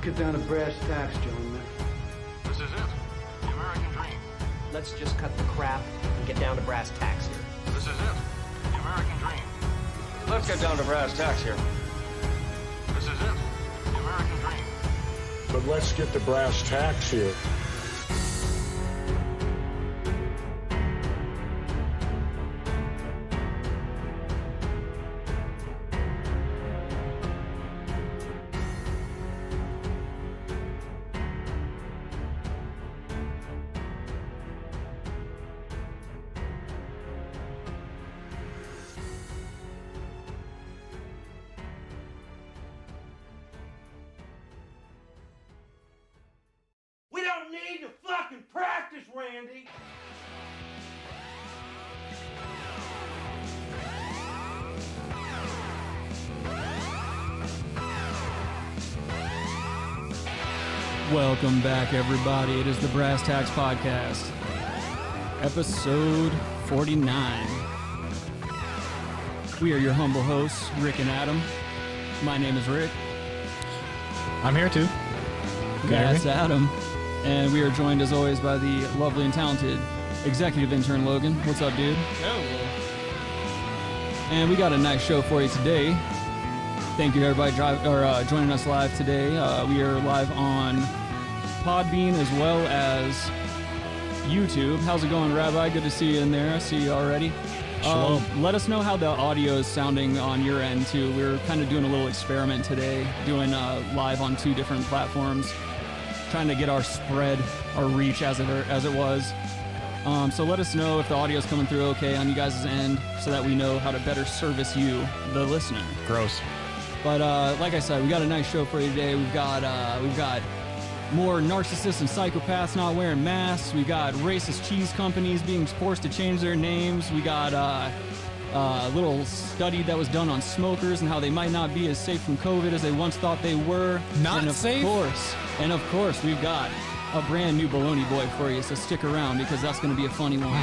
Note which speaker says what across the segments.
Speaker 1: get down to brass tacks, gentlemen.
Speaker 2: This is it. The American dream.
Speaker 3: Let's just cut the crap and get down to brass tacks here.
Speaker 2: This is it. The American dream.
Speaker 4: Let's get down to brass tacks here.
Speaker 2: This is it. The American dream.
Speaker 5: But let's get the brass tacks here.
Speaker 1: We don't need to fucking practice, Randy!
Speaker 6: Welcome back, everybody. It is the Brass Tacks Podcast, episode 49. We are your humble hosts, Rick and Adam. My name is Rick.
Speaker 7: I'm here too.
Speaker 6: That's Adam. And we are joined, as always, by the lovely and talented Executive Intern Logan. What's up, dude? And we got a nice show for you today. Thank you, everybody, joining us live today. We are live on Podbean as well as YouTube. How's it going, Rabbi? Good to see you in there. I see you already. Let us know how the audio is sounding on your end, too. We're kind of doing a little experiment today, doing live on 2 different platforms, trying to get our spread, our reach as it was. So let us know if the audio is coming through okay on you guys' end so that we know how to better service you, the listener.
Speaker 7: Gross.
Speaker 6: But like I said, we got a nice show for you today. We've got more narcissists and psychopaths not wearing masks. We got racist cheese companies being forced to change their names. We got a little study that was done on smokers and how they might not be as safe from COVID as they once thought they were.
Speaker 7: Not safe?
Speaker 6: And of course, we've got a brand new Bologna Boi for you, so stick around because that's going to be a funny one.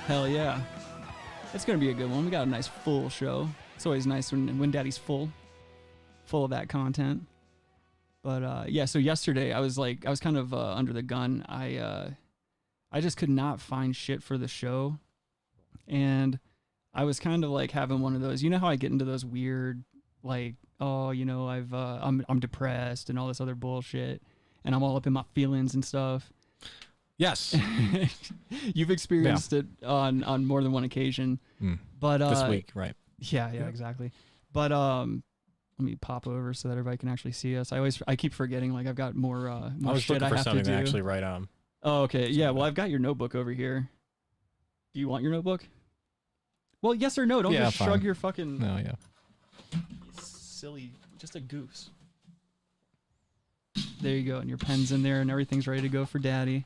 Speaker 6: Hell yeah. It's going to be a good one. We got a nice full show. It's always nice when Daddy's full of that content. But yeah, so yesterday I was kind of under the gun. I just could not find shit for the show, and I was kind of like having one of those. You know how I get into those weird like, oh, you know, I'm depressed and all this other bullshit, and I'm all up in my feelings and stuff.
Speaker 7: Yes.
Speaker 6: You've experienced it on more than one occasion. But
Speaker 7: this week, right?
Speaker 6: Yeah, exactly. But let me pop over so that everybody can actually see us. I keep forgetting, like, I've got more shit I have to do.
Speaker 7: Actually write on.
Speaker 6: Oh, okay. Yeah, well, I've got your notebook over here. Do you want your notebook? Well, yes or no. Don't just shrug your fucking...
Speaker 7: No, yeah.
Speaker 6: You silly... Just a goose. There you go. And your pen's in there and everything's ready to go for Daddy.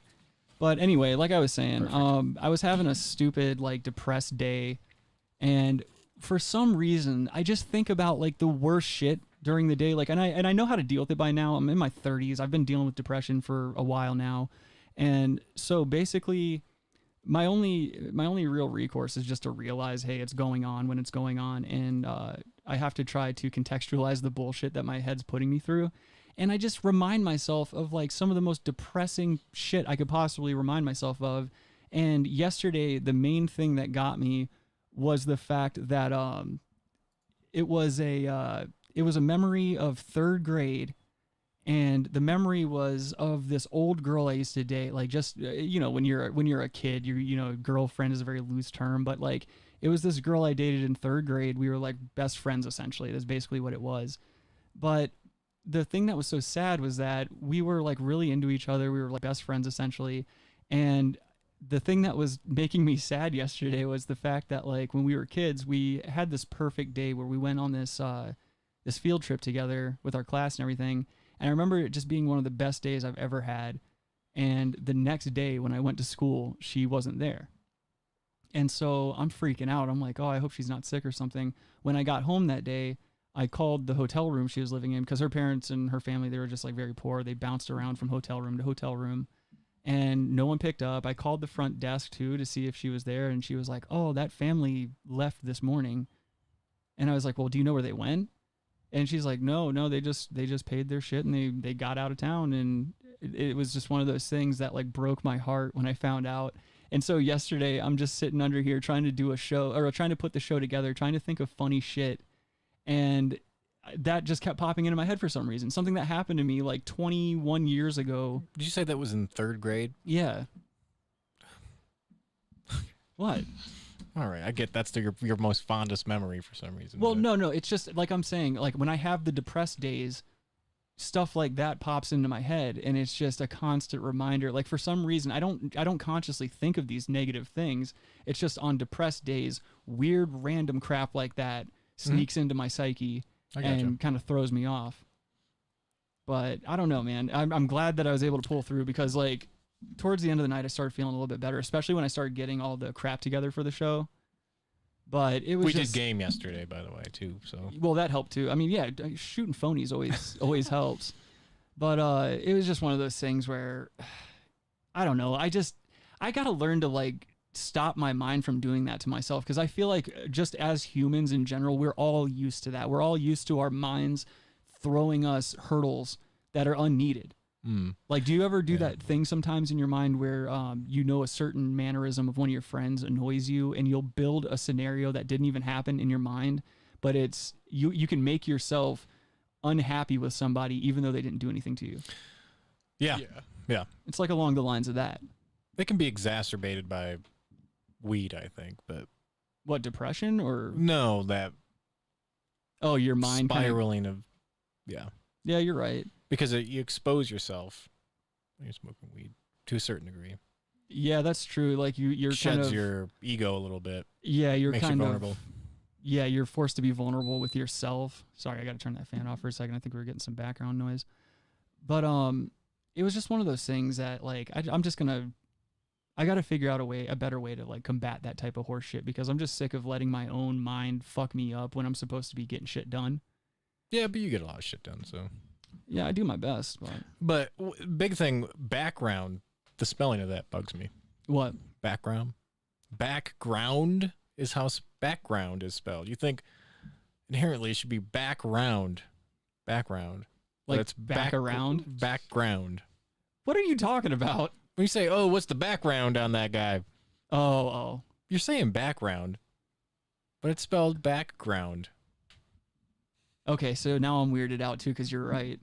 Speaker 6: But anyway, like I was saying, I was having a stupid, like, depressed day. And for some reason, I just think about, like, the worst shit during the day. Like, and I know how to deal with it by now. I'm in my 30s. I've been dealing with depression for a while now. And so basically, my only real recourse is just to realize, hey, it's going on when it's going on. And I have to try to contextualize the bullshit that my head's putting me through. And I just remind myself of, like, some of the most depressing shit I could possibly remind myself of. And yesterday, the main thing that got me was the fact that it was a memory of 3rd grade, and the memory was of this old girl I used to date. Like, just, you know, when you're a kid, you know, girlfriend is a very loose term, but, like, it was this girl I dated in 3rd grade. We were, like, best friends, essentially. That's basically what it was. But the thing that was so sad was that we were, like, really into each other. We were, like, best friends, essentially. And the thing that was making me sad yesterday was the fact that, like, when we were kids, we had this perfect day where we went on this field trip together with our class and everything. And I remember it just being one of the best days I've ever had. And the next day when I went to school, she wasn't there. And so I'm freaking out. I'm like, oh, I hope she's not sick or something. When I got home that day, I called the hotel room she was living in, because her parents and her family, they were just, like, very poor. They bounced around from hotel room to hotel room, and no one picked up. I called the front desk too to see if she was there, and she was like, oh, that family left this morning. And I was like, well, do you know where they went? And she's like, no, they just paid their shit and they got out of town. And it was just one of those things that like broke my heart when I found out. And so yesterday I'm just sitting under here trying to do a show, or trying to put the show together, trying to think of funny shit. And that just kept popping into my head for some reason. Something that happened to me like 21 years ago.
Speaker 7: Did you say that was in 3rd grade?
Speaker 6: Yeah. What?
Speaker 7: All right, I get that's your most fondest memory for some reason.
Speaker 6: Well,
Speaker 7: but-
Speaker 6: no, it's just like I'm saying, like when I have the depressed days, stuff like that pops into my head, and it's just a constant reminder. Like for some reason, I don't consciously think of these negative things. It's just on depressed days, weird random crap like that sneaks into my psyche and kind of throws me off. But I don't know, man. I'm glad that I was able to pull through, because like towards the end of the night, I started feeling a little bit better, especially when I started getting all the crap together for the show. But it was
Speaker 7: we did game yesterday, by the way, too. So
Speaker 6: well, that helped too. I mean, yeah, shooting phonies always helps. But it was just one of those things where I don't know. I gotta learn to like stop my mind from doing that to myself, because I feel like just as humans in general, we're all used to that. We're all used to our minds throwing us hurdles that are unneeded. Like, do you ever do that thing sometimes in your mind where you know a certain mannerism of one of your friends annoys you, and you'll build a scenario that didn't even happen in your mind, but it's you can make yourself unhappy with somebody even though they didn't do anything to you?
Speaker 7: yeah.
Speaker 6: It's like along the lines of that.
Speaker 7: It can be exacerbated by weed, I think, but
Speaker 6: What, depression or
Speaker 7: no, that
Speaker 6: your mind
Speaker 7: spiraling of
Speaker 6: yeah, you're right.
Speaker 7: because you expose yourself when you're smoking weed to a certain degree.
Speaker 6: Yeah, that's true. Like you're
Speaker 7: Sheds
Speaker 6: kind of
Speaker 7: your ego a little bit.
Speaker 6: yeah, you're
Speaker 7: Makes you
Speaker 6: kind
Speaker 7: vulnerable.
Speaker 6: of yeah, you're forced to be vulnerable with yourself. Sorry, I got to turn that fan off for a second. I think we were getting some background noise. But it was just one of those things that like I'm just gonna I got to figure out a better way to like combat that type of horse shit, because I'm just sick of letting my own mind fuck me up when I'm supposed to be getting shit done.
Speaker 7: Yeah, but you get a lot of shit done, so.
Speaker 6: Yeah, I do my best,
Speaker 7: But big thing, background, the spelling of that bugs me.
Speaker 6: what?
Speaker 7: Background? Background is how background is spelled. You think inherently it should be background. Background. But
Speaker 6: Like
Speaker 7: it's
Speaker 6: back around?
Speaker 7: Background.
Speaker 6: What are you talking about?
Speaker 7: When you say, oh, what's the background on that guy?
Speaker 6: Oh.
Speaker 7: You're saying background, but it's spelled background.
Speaker 6: Okay, so now I'm weirded out too, because you're right.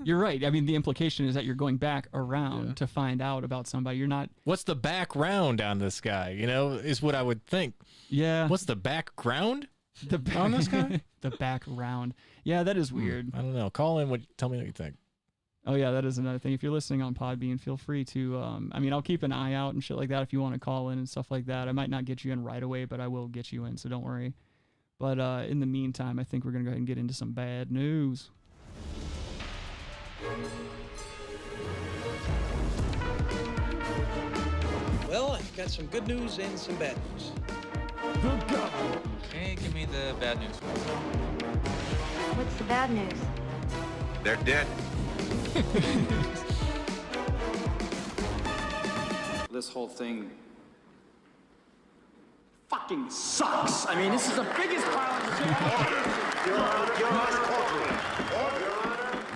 Speaker 6: You're right. I mean, the implication is that you're going back around to find out about somebody. You're not.
Speaker 7: What's the background on this guy? You know, is what I would think.
Speaker 6: Yeah.
Speaker 7: What's the background
Speaker 6: on
Speaker 7: this guy?
Speaker 6: The background. Yeah, that is weird.
Speaker 7: I don't know. Call in. Tell me what you think.
Speaker 6: Oh yeah, that is another thing. If you're listening on Podbean, feel free to. I mean, I'll keep an eye out and shit like that if you want to call in and stuff like that. I might not get you in right away, but I will get you in, so don't worry. But in the meantime, I think we're gonna go ahead and get into some bad news.
Speaker 8: Well, I've got some good news and some bad news.
Speaker 2: Okay, give me the bad news.
Speaker 9: What's the bad news?
Speaker 2: They're dead.
Speaker 10: This whole thing fucking sucks. I mean, this is the biggest pile of shit. Your Honor.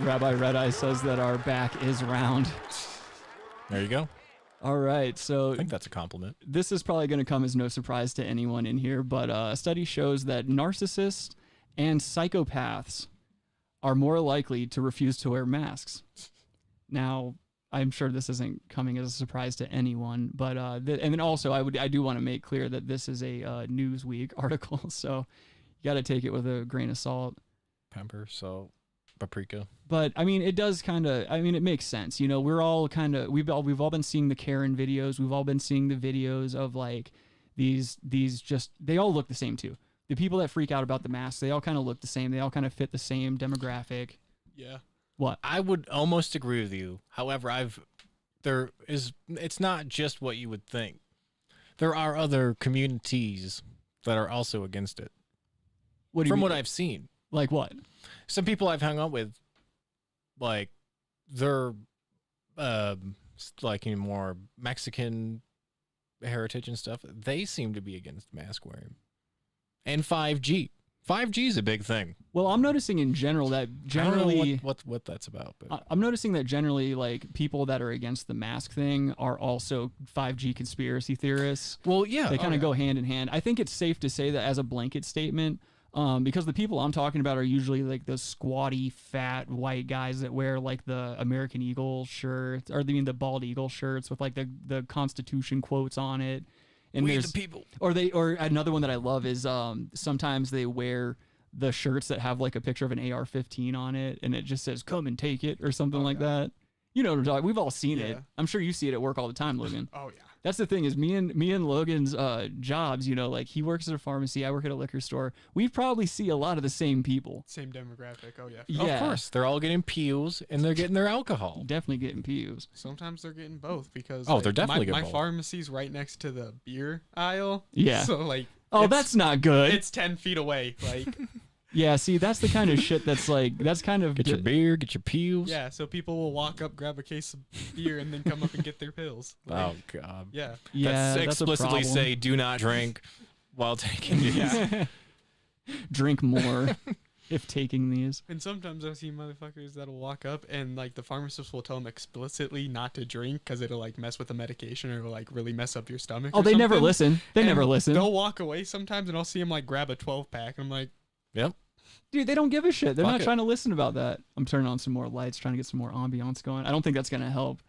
Speaker 6: Rabbi Red Eye says that our back is round.
Speaker 7: There you go.
Speaker 6: All right, so
Speaker 7: I think that's a compliment.
Speaker 6: this is probably going to come as no surprise to anyone in here, but a study shows that narcissists and psychopaths are more likely to refuse to wear masks. Now, I'm sure this isn't coming as a surprise to anyone, but and then also I do want to make clear that this is a Newsweek article, so you got to take it with a grain of salt.
Speaker 7: Pepper, salt, paprika.
Speaker 6: But I mean, it does kind of. I mean, it makes sense. You know, we're all kind of. We've all been seeing the Karen videos. We've all been seeing the videos of like these just. They all look the same too. The people that freak out about the masks, they all kind of look the same. They all kind of fit the same demographic.
Speaker 7: Yeah.
Speaker 6: What?
Speaker 7: I would almost agree with you. However, it's not just what you would think. There are other communities that are also against it.
Speaker 6: What do you
Speaker 7: From
Speaker 6: mean?
Speaker 7: what I've seen.
Speaker 6: Like what?
Speaker 7: Some people I've hung out with, like, they're like more Mexican heritage and stuff. They seem to be against mask wearing. And 5G. 5G is a big thing.
Speaker 6: Well, I'm noticing in general that generally
Speaker 7: I don't know what that's about. But
Speaker 6: I'm noticing that generally, like, people that are against the mask thing are also 5G conspiracy theorists.
Speaker 7: Well, yeah,
Speaker 6: they kind of go hand in hand. I think it's safe to say that as a blanket statement, because the people I'm talking about are usually like those squatty, fat, white guys that wear like the American Eagle shirts, or the bald eagle shirts with like the Constitution quotes on it. And
Speaker 7: we
Speaker 6: there's
Speaker 7: the people.
Speaker 6: Or another one that I love is sometimes they wear the shirts that have like a picture of an AR-15 on it, and it just says "Come and take it" or something like that. You know what I'm talking. We've all seen it. I'm sure you see it at work all the time, Logan.
Speaker 11: Oh yeah.
Speaker 6: That's the thing is me and Logan's jobs. You know, like he works at a pharmacy, I work at a liquor store. We probably see a lot of the same people.
Speaker 11: Same demographic. Oh yeah.
Speaker 6: Yeah.
Speaker 7: Of course, they're all getting peels and they're getting their alcohol.
Speaker 6: Definitely getting pews.
Speaker 11: Sometimes they're getting both because
Speaker 7: they're definitely
Speaker 11: my
Speaker 7: getting both.
Speaker 11: pharmacy's right next to the beer aisle.
Speaker 6: Yeah.
Speaker 11: So like.
Speaker 6: Oh, that's not good.
Speaker 11: It's 10 feet away. Like.
Speaker 6: Yeah, see, that's the kind of shit that's like, that's kind of...
Speaker 7: Get your beer, get your peels.
Speaker 11: Yeah, so people will walk up, grab a case of beer, and then come up and get their pills. Like,
Speaker 7: Oh, God.
Speaker 11: Yeah.
Speaker 6: Yeah,
Speaker 7: That's
Speaker 6: that's a
Speaker 7: explicitly
Speaker 6: problem.
Speaker 7: say do not drink while taking these.
Speaker 11: Yeah.
Speaker 6: Drink more if taking these.
Speaker 11: And sometimes I see motherfuckers that'll walk up and like the pharmacist will tell them explicitly not to drink because it'll like mess with the medication or like really mess up your stomach.
Speaker 6: Oh,
Speaker 11: or
Speaker 6: they never
Speaker 11: something.
Speaker 6: listen. They
Speaker 11: And
Speaker 6: never listen.
Speaker 11: They'll walk away sometimes and I'll see them like grab a 12-pack and I'm like,
Speaker 7: Yep.
Speaker 6: Dude, they don't give a shit. They're
Speaker 7: Fuck
Speaker 6: not
Speaker 7: it.
Speaker 6: trying to listen about that. I'm turning on some more lights, trying to get some more ambiance going. I don't think that's going to help.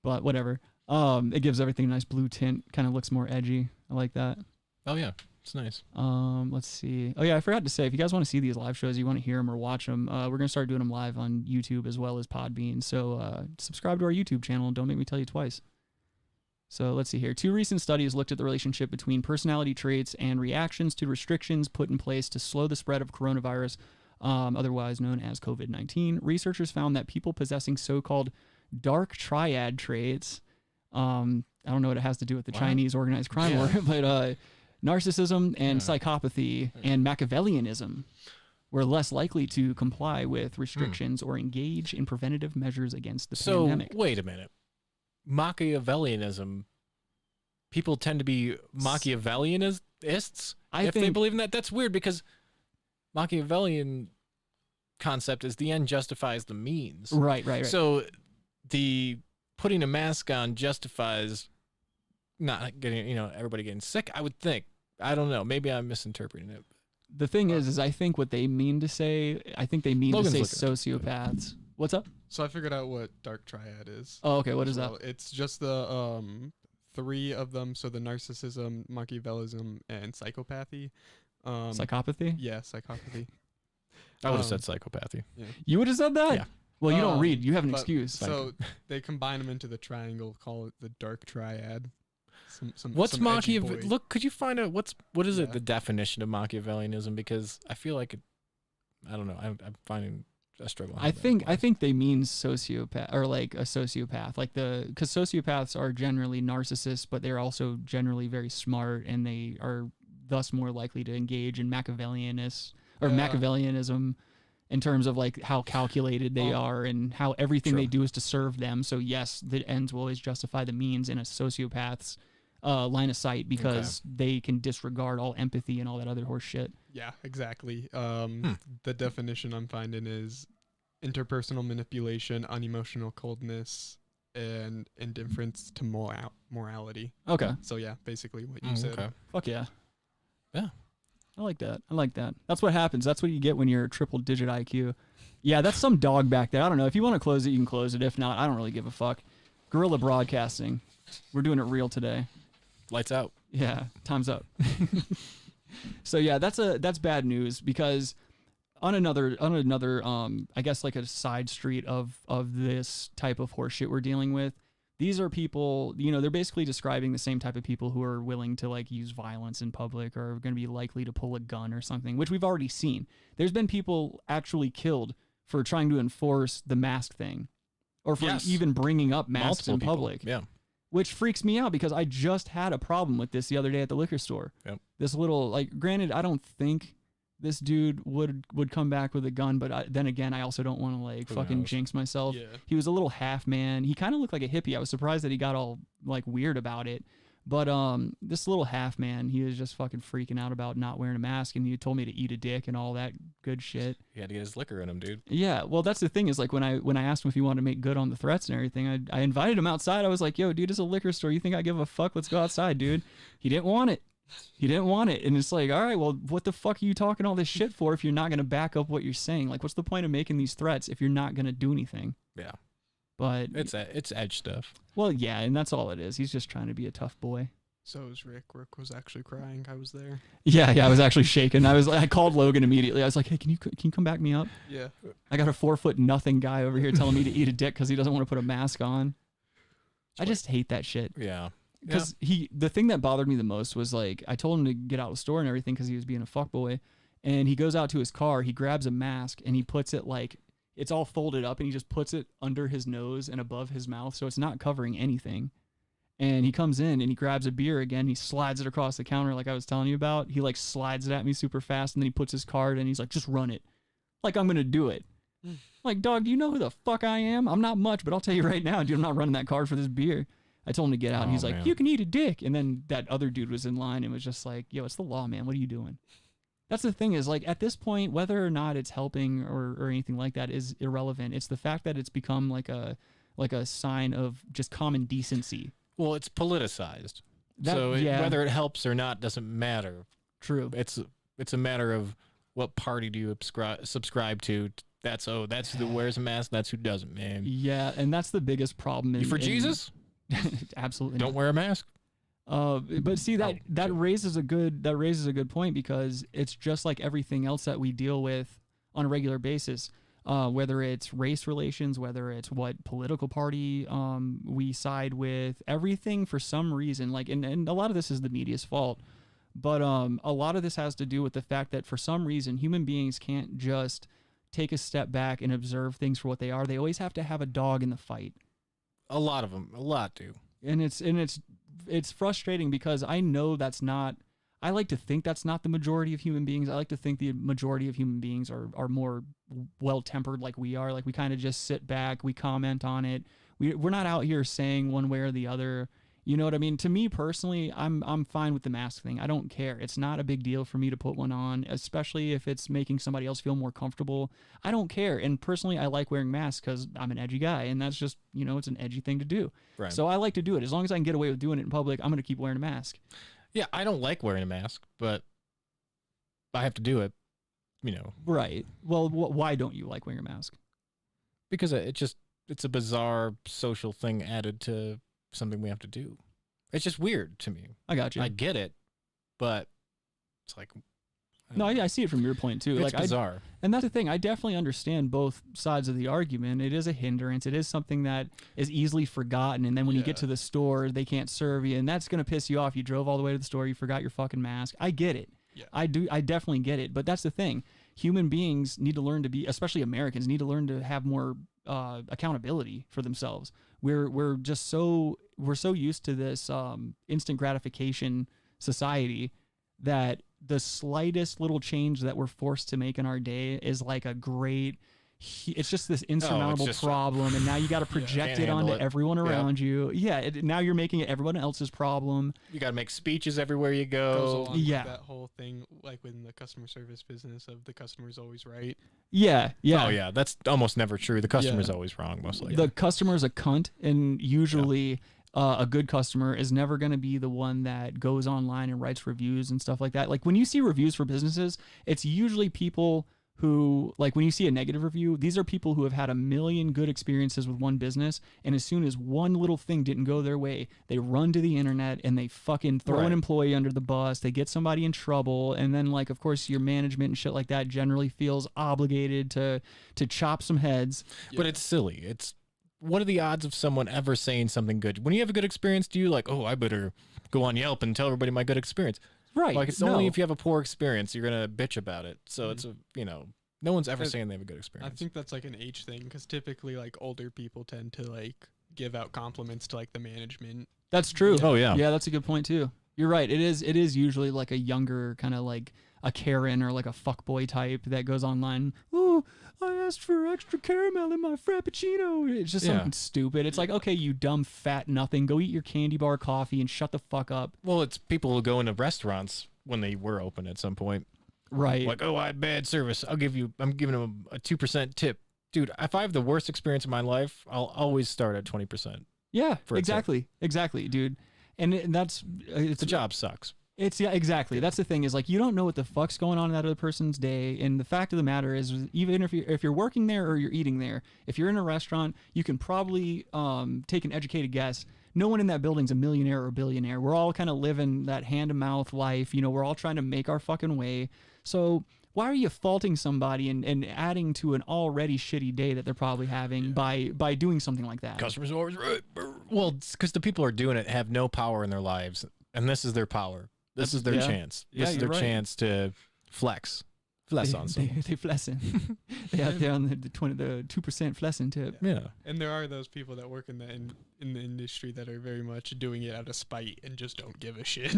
Speaker 6: But whatever. It gives everything a nice blue tint. Kind of looks more edgy. I like that.
Speaker 7: Oh, yeah. It's nice.
Speaker 6: Let's see. Oh, yeah, I forgot to say, if you guys want to see these live shows, you want to hear them or watch them, we're going to start doing them live on YouTube as well as Podbean. So subscribe to our YouTube channel. Don't make me tell you twice. So let's see here. 2 recent studies looked at the relationship between personality traits and reactions to restrictions put in place to slow the spread of coronavirus, otherwise known as COVID-19. Researchers found that people possessing so-called dark triad traits, I don't know what it has to do with the Chinese organized crime war, but narcissism and psychopathy and Machiavellianism were less likely to comply with restrictions or engage in preventative measures against the pandemic.
Speaker 7: So, wait a minute. Machiavellianism, people tend to be Machiavellianists if they believe in that. That's weird because Machiavellian concept is the end justifies the means.
Speaker 6: Right.
Speaker 7: So the putting a mask on justifies not getting, everybody getting sick, I would think. I don't know. Maybe I'm misinterpreting it.
Speaker 6: The thing is I think what they mean to say,
Speaker 7: Logan's
Speaker 6: to say sociopaths. What's up?
Speaker 11: so I figured out what dark triad is.
Speaker 6: Oh, okay. What is that?
Speaker 11: It's just the 3 of them. So the narcissism, Machiavellism, and psychopathy.
Speaker 6: Psychopathy?
Speaker 11: Yeah, psychopathy.
Speaker 7: I would have said psychopathy.
Speaker 11: Yeah.
Speaker 6: You would have said that?
Speaker 7: Yeah.
Speaker 6: Well, you don't read. You have an
Speaker 11: but-
Speaker 6: excuse.
Speaker 11: So they combine them into the triangle, call it the dark triad.
Speaker 7: What's
Speaker 11: some edgy boy.
Speaker 7: Machiavellian? Look, could you find out what is it?
Speaker 11: Yeah.
Speaker 7: The definition of Machiavellianism? Because I feel like I don't know. I'm finding a struggle.
Speaker 6: I think they mean sociopath or like a sociopath, like because sociopaths are generally narcissists, but they're also generally very smart, and they are thus more likely to engage in Machiavellianism in terms of like how calculated they are and how everything they do is to serve them. So yes, the ends will always justify the means in a sociopath's line of sight because they can disregard all empathy and all that other horse shit.
Speaker 11: Yeah, exactly. The definition I'm finding is interpersonal manipulation, unemotional coldness, and indifference to morality.
Speaker 6: Okay.
Speaker 11: So yeah, basically what you said.
Speaker 7: Okay.
Speaker 6: Fuck yeah.
Speaker 7: Yeah.
Speaker 6: I like that. That's what happens. That's what you get when you're triple digit IQ. Yeah, that's some dog back there. I don't know. If you want to close it, you can close it. If not, I don't really give a fuck. Guerrilla broadcasting. We're doing it real today.
Speaker 7: Lights out.
Speaker 6: Yeah, time's up. So yeah, that's bad news because on another I guess like a side street of this type of horseshit we're dealing with. These are people, they're basically describing the same type of people who are willing to like use violence in public or are going to be likely to pull a gun or something, which we've already seen. There's been people actually killed for trying to enforce the mask thing or for even bringing up masks in public.
Speaker 7: Yeah.
Speaker 6: Which freaks me out because I just had a problem with this the other day at the liquor store.
Speaker 7: Yep.
Speaker 6: This little, like, granted, I don't think this dude would come back with a gun, but then again, I also don't want to like fucking jinx myself.
Speaker 11: Yeah.
Speaker 6: He was a little half man. He kind of looked like a hippie. I was surprised that he got all like weird about it. But this little half man, he was just fucking freaking out about not wearing a mask, and he told me to eat a dick and all that good shit.
Speaker 7: He had to get his liquor in him, dude.
Speaker 6: Yeah, well, that's the thing is like when I asked him if he wanted to make good on the threats and everything, I invited him outside. I was like, yo, dude, it's a liquor store. You think I give a fuck? Let's go outside, dude. He didn't want it. He didn't want it. And it's like, all right, well, what the fuck are you talking all this shit for if you're not going to back up what you're saying? Like, what's the point of making these threats if you're not going to do anything?
Speaker 7: Yeah.
Speaker 6: But
Speaker 7: it's edge stuff.
Speaker 6: Well, yeah, and that's all it is. He's just trying to be a tough boy.
Speaker 11: So was Rick. Rick was actually crying. I was there.
Speaker 6: Yeah, I was actually shaking. I called Logan immediately. I was like, hey, can you come back me up?
Speaker 11: Yeah.
Speaker 6: I got a 4'0" guy over here telling me to eat a dick because he doesn't want to put a mask on. I just hate that shit.
Speaker 7: Yeah.
Speaker 6: Because the thing that bothered me the most was like, I told him to get out of the store and everything because he was being a fuckboy. And he goes out to his car, he grabs a mask and he puts it like, it's all folded up and he just puts it under his nose and above his mouth. So it's not covering anything. And he comes in and he grabs a beer again. He slides it across the counter like I was telling you about. He like slides it at me super fast and then he puts his card and he's like, just run it. Like I'm going to do it. Like, dog, do you know who the fuck I am? I'm not much, but I'll tell you right now, dude, I'm not running that card for this beer. I told him to get out and he's like, you can eat a dick. And then that other dude was in line and was just like, yo, it's the law, man. What are you doing? That's the thing is like at this point, whether or not it's helping or anything like that is irrelevant. It's the fact that it's become like a sign of just common decency.
Speaker 7: Well, it's politicized.
Speaker 6: Yeah.
Speaker 7: Whether it helps or not doesn't matter.
Speaker 6: True.
Speaker 7: It's a matter of what party do you subscribe to. That's who wears a mask. That's who doesn't, man.
Speaker 6: Yeah, and that's the biggest problem.
Speaker 7: You for Jesus?
Speaker 6: Absolutely.
Speaker 7: Don't wear a mask.
Speaker 6: But see that raises a good point because it's just like everything else that we deal with on a regular basis. Whether it's race relations, whether it's what political party we side with, everything for some reason, like, and a lot of this is the media's fault, but a lot of this has to do with the fact that for some reason human beings can't just take a step back and observe things for what they are. They always have to have a dog in the fight.
Speaker 7: A lot of them, do.
Speaker 6: And it's frustrating because I know that's not. I like to think that's not the majority of human beings. I like to think the majority of human beings are more well-tempered like we are. Like we kind of just sit back, we comment on it. We're not out here saying one way or the other. You know what I mean? To me personally, I'm fine with the mask thing. I don't care. It's not a big deal for me to put one on, especially if it's making somebody else feel more comfortable. I don't care. And personally, I like wearing masks because I'm an edgy guy, and that's just, it's an edgy thing to do. Right. So I like to do it. As long as I can get away with doing it in public, I'm going to keep wearing a mask.
Speaker 7: Yeah, I don't like wearing a mask, but I have to do it,
Speaker 6: Right. Well, why don't you like wearing a mask?
Speaker 7: Because it's a bizarre social thing added to something we have to do. It's just weird to me.
Speaker 6: I got you.
Speaker 7: I get it, but it's like...
Speaker 6: No, I see it from your point, too.
Speaker 7: It's bizarre.
Speaker 6: And that's the thing. I definitely understand both sides of the argument. It is a hindrance. It is something that is easily forgotten. And then when you get to the store, they can't serve you. And that's going to piss you off. You drove all the way to the store. You forgot your fucking mask. I get it. Yeah. I definitely get it. But that's the thing. Human beings need to learn to be, especially Americans, need to learn to have more accountability for themselves. We're so used to this instant gratification society that the slightest little change that we're forced to make in our day is like it's just this insurmountable problem, and now you got to project it onto everyone around you. Yeah, now you're making it everyone else's problem.
Speaker 7: You got to make speeches everywhere you go.
Speaker 11: Goes along with that whole thing, like within the customer service business of the customer's always right.
Speaker 6: Yeah.
Speaker 7: Oh yeah, that's almost never true. The customer's always wrong, mostly.
Speaker 6: The customer's a cunt, and usually a good customer is never going to be the one that goes online and writes reviews and stuff like that. Like when you see reviews for businesses, it's usually people who, like when you see a negative review, these are people who have had a million good experiences with one business, and as soon as one little thing didn't go their way, they run to the internet and they fucking throw an employee under the bus, they get somebody in trouble, and then like of course your management and shit like that generally feels obligated to chop some heads.
Speaker 7: But it's silly. What are the odds of someone ever saying something good? When you have a good experience, do you like, oh, I better go on Yelp and tell everybody my good experience?
Speaker 6: Right.
Speaker 7: Like, it's only if you have a poor experience, you're going to bitch about it. So it's, no one's ever saying they have a good experience.
Speaker 11: I think that's like an age thing, because typically like older people tend to like give out compliments to like the management.
Speaker 6: That's true.
Speaker 7: Oh, yeah.
Speaker 6: Yeah, that's a good point too. You're right. It is usually like a younger kind of like a Karen or like a fuckboy type that goes online. Ooh, oh, I asked for extra caramel in my Frappuccino. It's just something stupid. It's like, okay, you dumb fat nothing. Go eat your candy bar coffee and shut the fuck up.
Speaker 7: Well, it's people who go into restaurants when they were open at some point.
Speaker 6: Right.
Speaker 7: Like, oh, I had bad service. I'm giving them a 2% tip. Dude, if I have the worst experience of my life, I'll always start at 20%.
Speaker 6: Yeah, exactly. Exactly, dude. And that's...
Speaker 7: the job sucks.
Speaker 6: Exactly. That's the thing is like you don't know what the fuck's going on in that other person's day, and the fact of the matter is, even if you're working there or you're eating there, if you're in a restaurant, you can probably take an educated guess. No one in that building's a millionaire or a billionaire. We're all kind of living that hand-to-mouth life. You know, we're all trying to make our fucking way. So why are you faulting somebody and adding to an already shitty day that they're probably having by doing something like that?
Speaker 7: Customers are always right. Well, because the people who are doing it have no power in their lives, and this is their power. This is their chance. This is their chance to flex on someone.
Speaker 6: They flexing. They out there on the 2% flexing tip.
Speaker 7: Yeah.
Speaker 11: And there are those people that work in the industry that are very much doing it out of spite and just don't give a shit.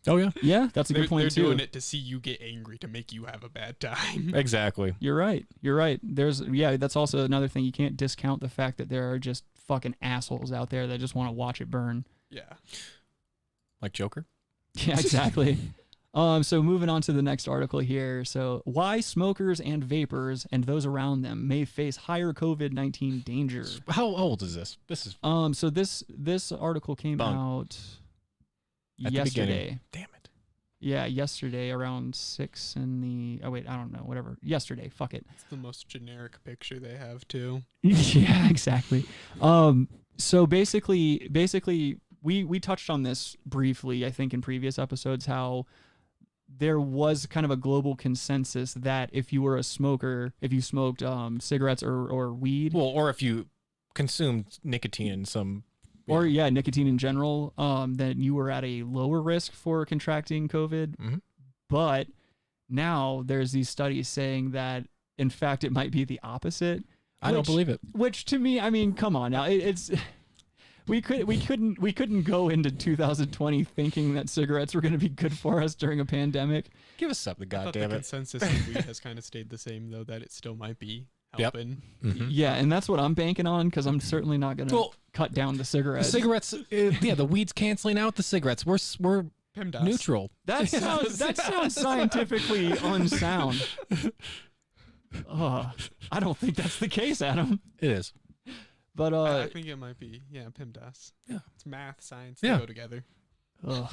Speaker 7: Oh yeah.
Speaker 6: Yeah, that's a good point too.
Speaker 11: They're doing it to see you get angry, to make you have a bad time.
Speaker 7: Exactly.
Speaker 6: You're right. That's also another thing. You can't discount the fact that there are just fucking assholes out there that just want to watch it burn.
Speaker 11: Yeah.
Speaker 7: Like Joker?
Speaker 6: Yeah, exactly. So moving on to the next article here. So why smokers and vapors and those around them may face higher COVID-19 danger.
Speaker 7: How old is this? This is
Speaker 6: so this article came out yesterday.
Speaker 7: Damn it.
Speaker 6: Yeah, yesterday around 6 in the... Oh, wait, I don't know. Whatever. Yesterday. Fuck it.
Speaker 11: It's the most generic picture they have, too.
Speaker 6: Yeah, exactly. So basically, we touched on this briefly, I think, in previous episodes, how there was kind of a global consensus that if you were a smoker, if you smoked cigarettes or weed...
Speaker 7: Well, or if you consumed nicotine in some...
Speaker 6: Or, nicotine in general, then you were at a lower risk for contracting COVID.
Speaker 7: Mm-hmm.
Speaker 6: But now there's these studies saying that, in fact, it might be the opposite.
Speaker 7: I don't believe it.
Speaker 6: Which, to me, I mean, come on now. It's... We couldn't go into 2020 thinking that cigarettes were going to be good for us during a pandemic.
Speaker 7: Give us something, goddammit.
Speaker 11: The consensus of weed has kind of stayed the same, though, that it still might be helping.
Speaker 7: Yep. Mm-hmm.
Speaker 6: Yeah, and that's what I'm banking on, because I'm certainly not going to cut down the cigarettes.
Speaker 7: The cigarettes, the weed's canceling out the cigarettes. We're neutral.
Speaker 6: That sounds scientifically unsound. I don't think that's the case, Adam.
Speaker 7: It is.
Speaker 6: But
Speaker 11: I think it might be. Yeah, PEMDAS.
Speaker 7: Yeah.
Speaker 11: It's math, science, they go together.
Speaker 6: Ugh.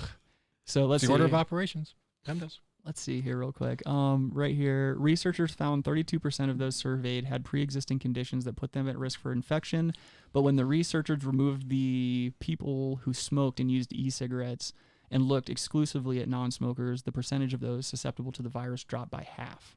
Speaker 6: So let's see.
Speaker 7: The order of operations. PEMDAS.
Speaker 6: Let's see here real quick. Right here, researchers found 32% of those surveyed had pre-existing conditions that put them at risk for infection. But when the researchers removed the people who smoked and used e-cigarettes and looked exclusively at non-smokers, the percentage of those susceptible to the virus dropped by half.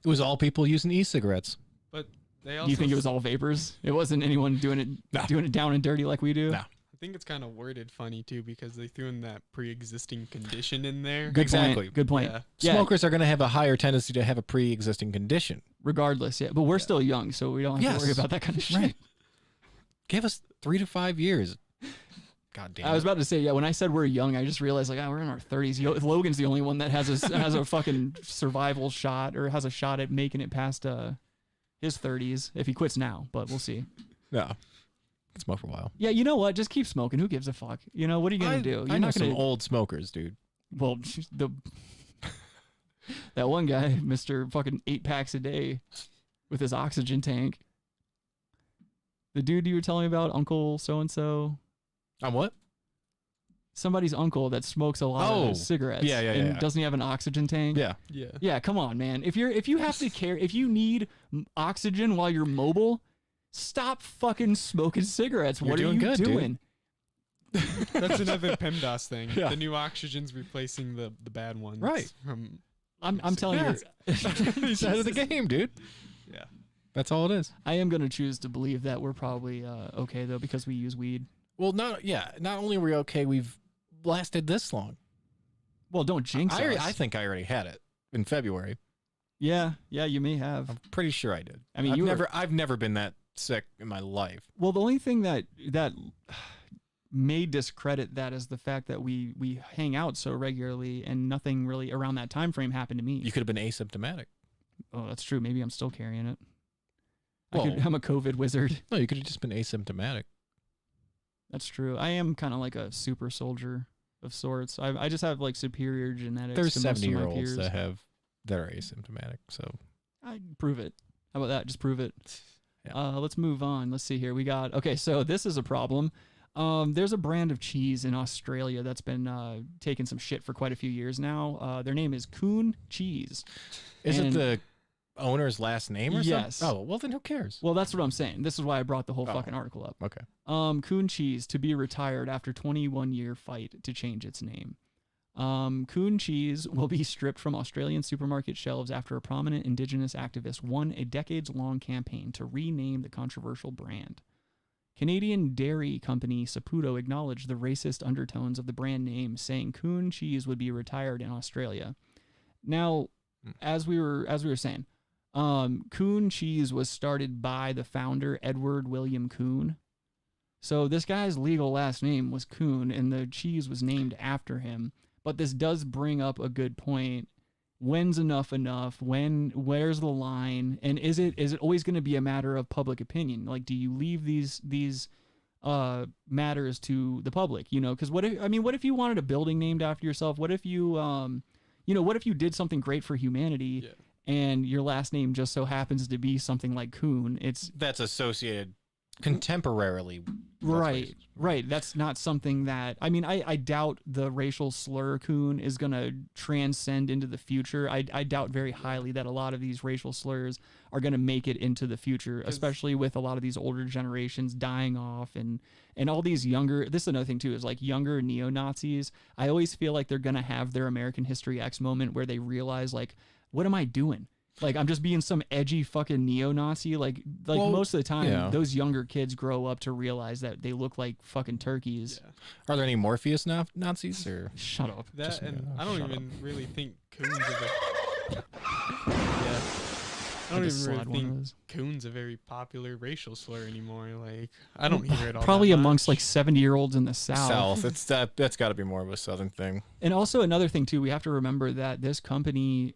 Speaker 7: It was all people using e-cigarettes.
Speaker 11: But they also...
Speaker 6: You think it was all vapors? It wasn't anyone doing it down and dirty like we do?
Speaker 7: No.
Speaker 11: I think it's kind of worded funny, too, because they threw in that pre-existing condition in there.
Speaker 7: Exactly.
Speaker 6: Good point.
Speaker 11: Yeah.
Speaker 7: Smokers are going to have a higher tendency to have a pre-existing condition.
Speaker 6: Regardless, yeah. But we're still young, so we don't have to worry about that kind of shit.
Speaker 7: Right. Give us 3 to 5 years. God damn it.
Speaker 6: I was about to say, when I said we're young, I just realized, we're in our 30s. Logan's the only one that has a fucking survival shot, or has a shot at making it past his 30s, if he quits now, but we'll see.
Speaker 7: Yeah. Smoke for a while.
Speaker 6: Yeah, you know what? Just keep smoking. Who gives a fuck? You know, what are you going to do? You're
Speaker 7: I know
Speaker 6: not gonna...
Speaker 7: some old smokers, dude.
Speaker 6: Well, that one guy, Mr. fucking 8 packs a day with his oxygen tank. The dude you were telling me about, Uncle so-and-so.
Speaker 7: On what?
Speaker 6: Somebody's uncle that smokes a lot of cigarettes.
Speaker 7: Yeah.
Speaker 6: Doesn't he have an oxygen tank?
Speaker 7: Yeah.
Speaker 6: Yeah, come on, man. If you have to care, if you need oxygen while you're mobile, stop fucking smoking cigarettes. What are you doing?
Speaker 11: That's another PEMDAS thing.
Speaker 7: Yeah.
Speaker 11: The new oxygen's replacing the bad ones.
Speaker 7: Right.
Speaker 6: I'm telling you.
Speaker 7: He's out of the game, dude.
Speaker 11: Yeah.
Speaker 7: That's all it is.
Speaker 6: I am going to choose to believe that we're probably okay, though, because we use weed.
Speaker 7: Well, not only are we okay, we've lasted this long.
Speaker 6: Well, don't jinx us.
Speaker 7: I think I already had it in February.
Speaker 6: Yeah, you may have.
Speaker 7: I'm pretty sure I did.
Speaker 6: I mean,
Speaker 7: I've never been that sick in my life.
Speaker 6: Well, the only thing that may discredit that is the fact that we hang out so regularly and nothing really around that time frame happened to me.
Speaker 7: You could have been asymptomatic.
Speaker 6: Oh, that's true. Maybe I'm still carrying it.
Speaker 7: Well,
Speaker 6: I'm a COVID wizard.
Speaker 7: No, you could have just been asymptomatic.
Speaker 6: That's true. I am kind of like a super soldier of sorts. I just have like superior genetics.
Speaker 7: There's
Speaker 6: to most of my
Speaker 7: 70-year-olds
Speaker 6: peers.
Speaker 7: that are asymptomatic. So
Speaker 6: I prove it. How about that? Just prove it.
Speaker 7: Yeah.
Speaker 6: Let's move on. Let's see here. We got so this is a problem. There's a brand of cheese in Australia that's been taking some shit for quite a few years now. Their name is Coon Cheese.
Speaker 7: Is it the owner's last name or
Speaker 6: yes.
Speaker 7: something? Oh, well then who cares?
Speaker 6: Well, that's what I'm saying. This is why I brought the whole fucking article up.
Speaker 7: Okay.
Speaker 6: Coon Cheese to be retired after 21-year fight to change its name. Coon Cheese will be stripped from Australian supermarket shelves after a prominent Indigenous activist won a decades-long campaign to rename the controversial brand. Canadian dairy company Saputo acknowledged the racist undertones of the brand name, saying Coon Cheese would be retired in Australia. Now, as we were saying, Coon Cheese was started by the founder, Edward William Coon. So this guy's legal last name was Coon, and the cheese was named after him. But this does bring up a good point. When's enough? Where's the line? And is it always going to be a matter of public opinion? Like, do you leave these matters to the public? You know, because what if you wanted a building named after yourself? What if you what if you did something great for humanity and your last name just so happens to be something like Coon?
Speaker 7: That's associated contemporarily.
Speaker 6: Right. That's not something that, I doubt the racial slur Coon is going to transcend into the future. I doubt very highly that a lot of these racial slurs are going to make it into the future, especially with a lot of these older generations dying off and all these younger, this is another thing too, is like younger neo-Nazis. I always feel like they're going to have their American History X moment where they realize like, what am I doing? Like, I'm just being some edgy fucking neo-Nazi. Like well, most of the time, those younger kids grow up to realize that they look like fucking turkeys.
Speaker 7: Yeah. Are there any Morpheus Nazis? Or
Speaker 6: shut up.
Speaker 11: That and I don't even really think Coon's I don't even really think Coon's a very popular racial slur anymore. Like, I don't hear it all.
Speaker 6: Probably amongst like 70-year-olds in the South.
Speaker 7: That's got to be more of a Southern thing.
Speaker 6: And also another thing too, we have to remember that this company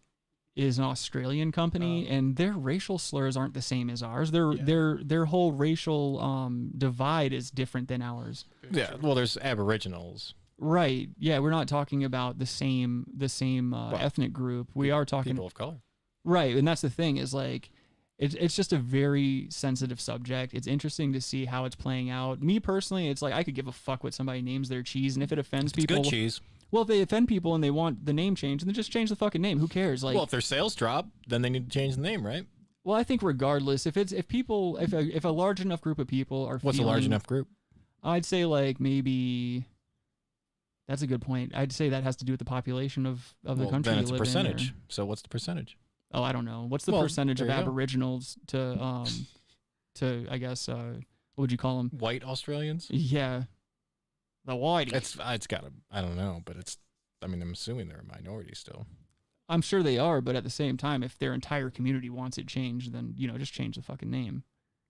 Speaker 6: is an Australian company, and their racial slurs aren't the same as ours. Their whole racial divide is different than ours.
Speaker 7: Yeah, well, there's Aboriginals.
Speaker 6: Right. Yeah, we're not talking about the same ethnic group. We are talking
Speaker 7: people of color.
Speaker 6: Right, and that's the thing is like, it's just a very sensitive subject. It's interesting to see how it's playing out. Me personally, it's like I could give a fuck what somebody names their cheese, and if it offends people,
Speaker 7: good cheese.
Speaker 6: Well, if they offend people and they want the name changed, then just change the fucking name. Who cares? Like,
Speaker 7: well, if their sales drop, then they need to change the name, right?
Speaker 6: Well, I think regardless, if a large enough group of people are
Speaker 7: what's a large enough group?
Speaker 6: I'd say like maybe. That's a good point. I'd say that has to do with the population of the country.
Speaker 7: Then it's a percentage. So what's the percentage?
Speaker 6: Oh, I don't know. What's the percentage of Aboriginals to I guess what would you call them?
Speaker 7: White Australians?
Speaker 6: Yeah. The whitey.
Speaker 7: It's got to, I don't know, but I'm assuming they're a minority still.
Speaker 6: I'm sure they are, but at the same time, if their entire community wants it changed, then, just change the fucking name.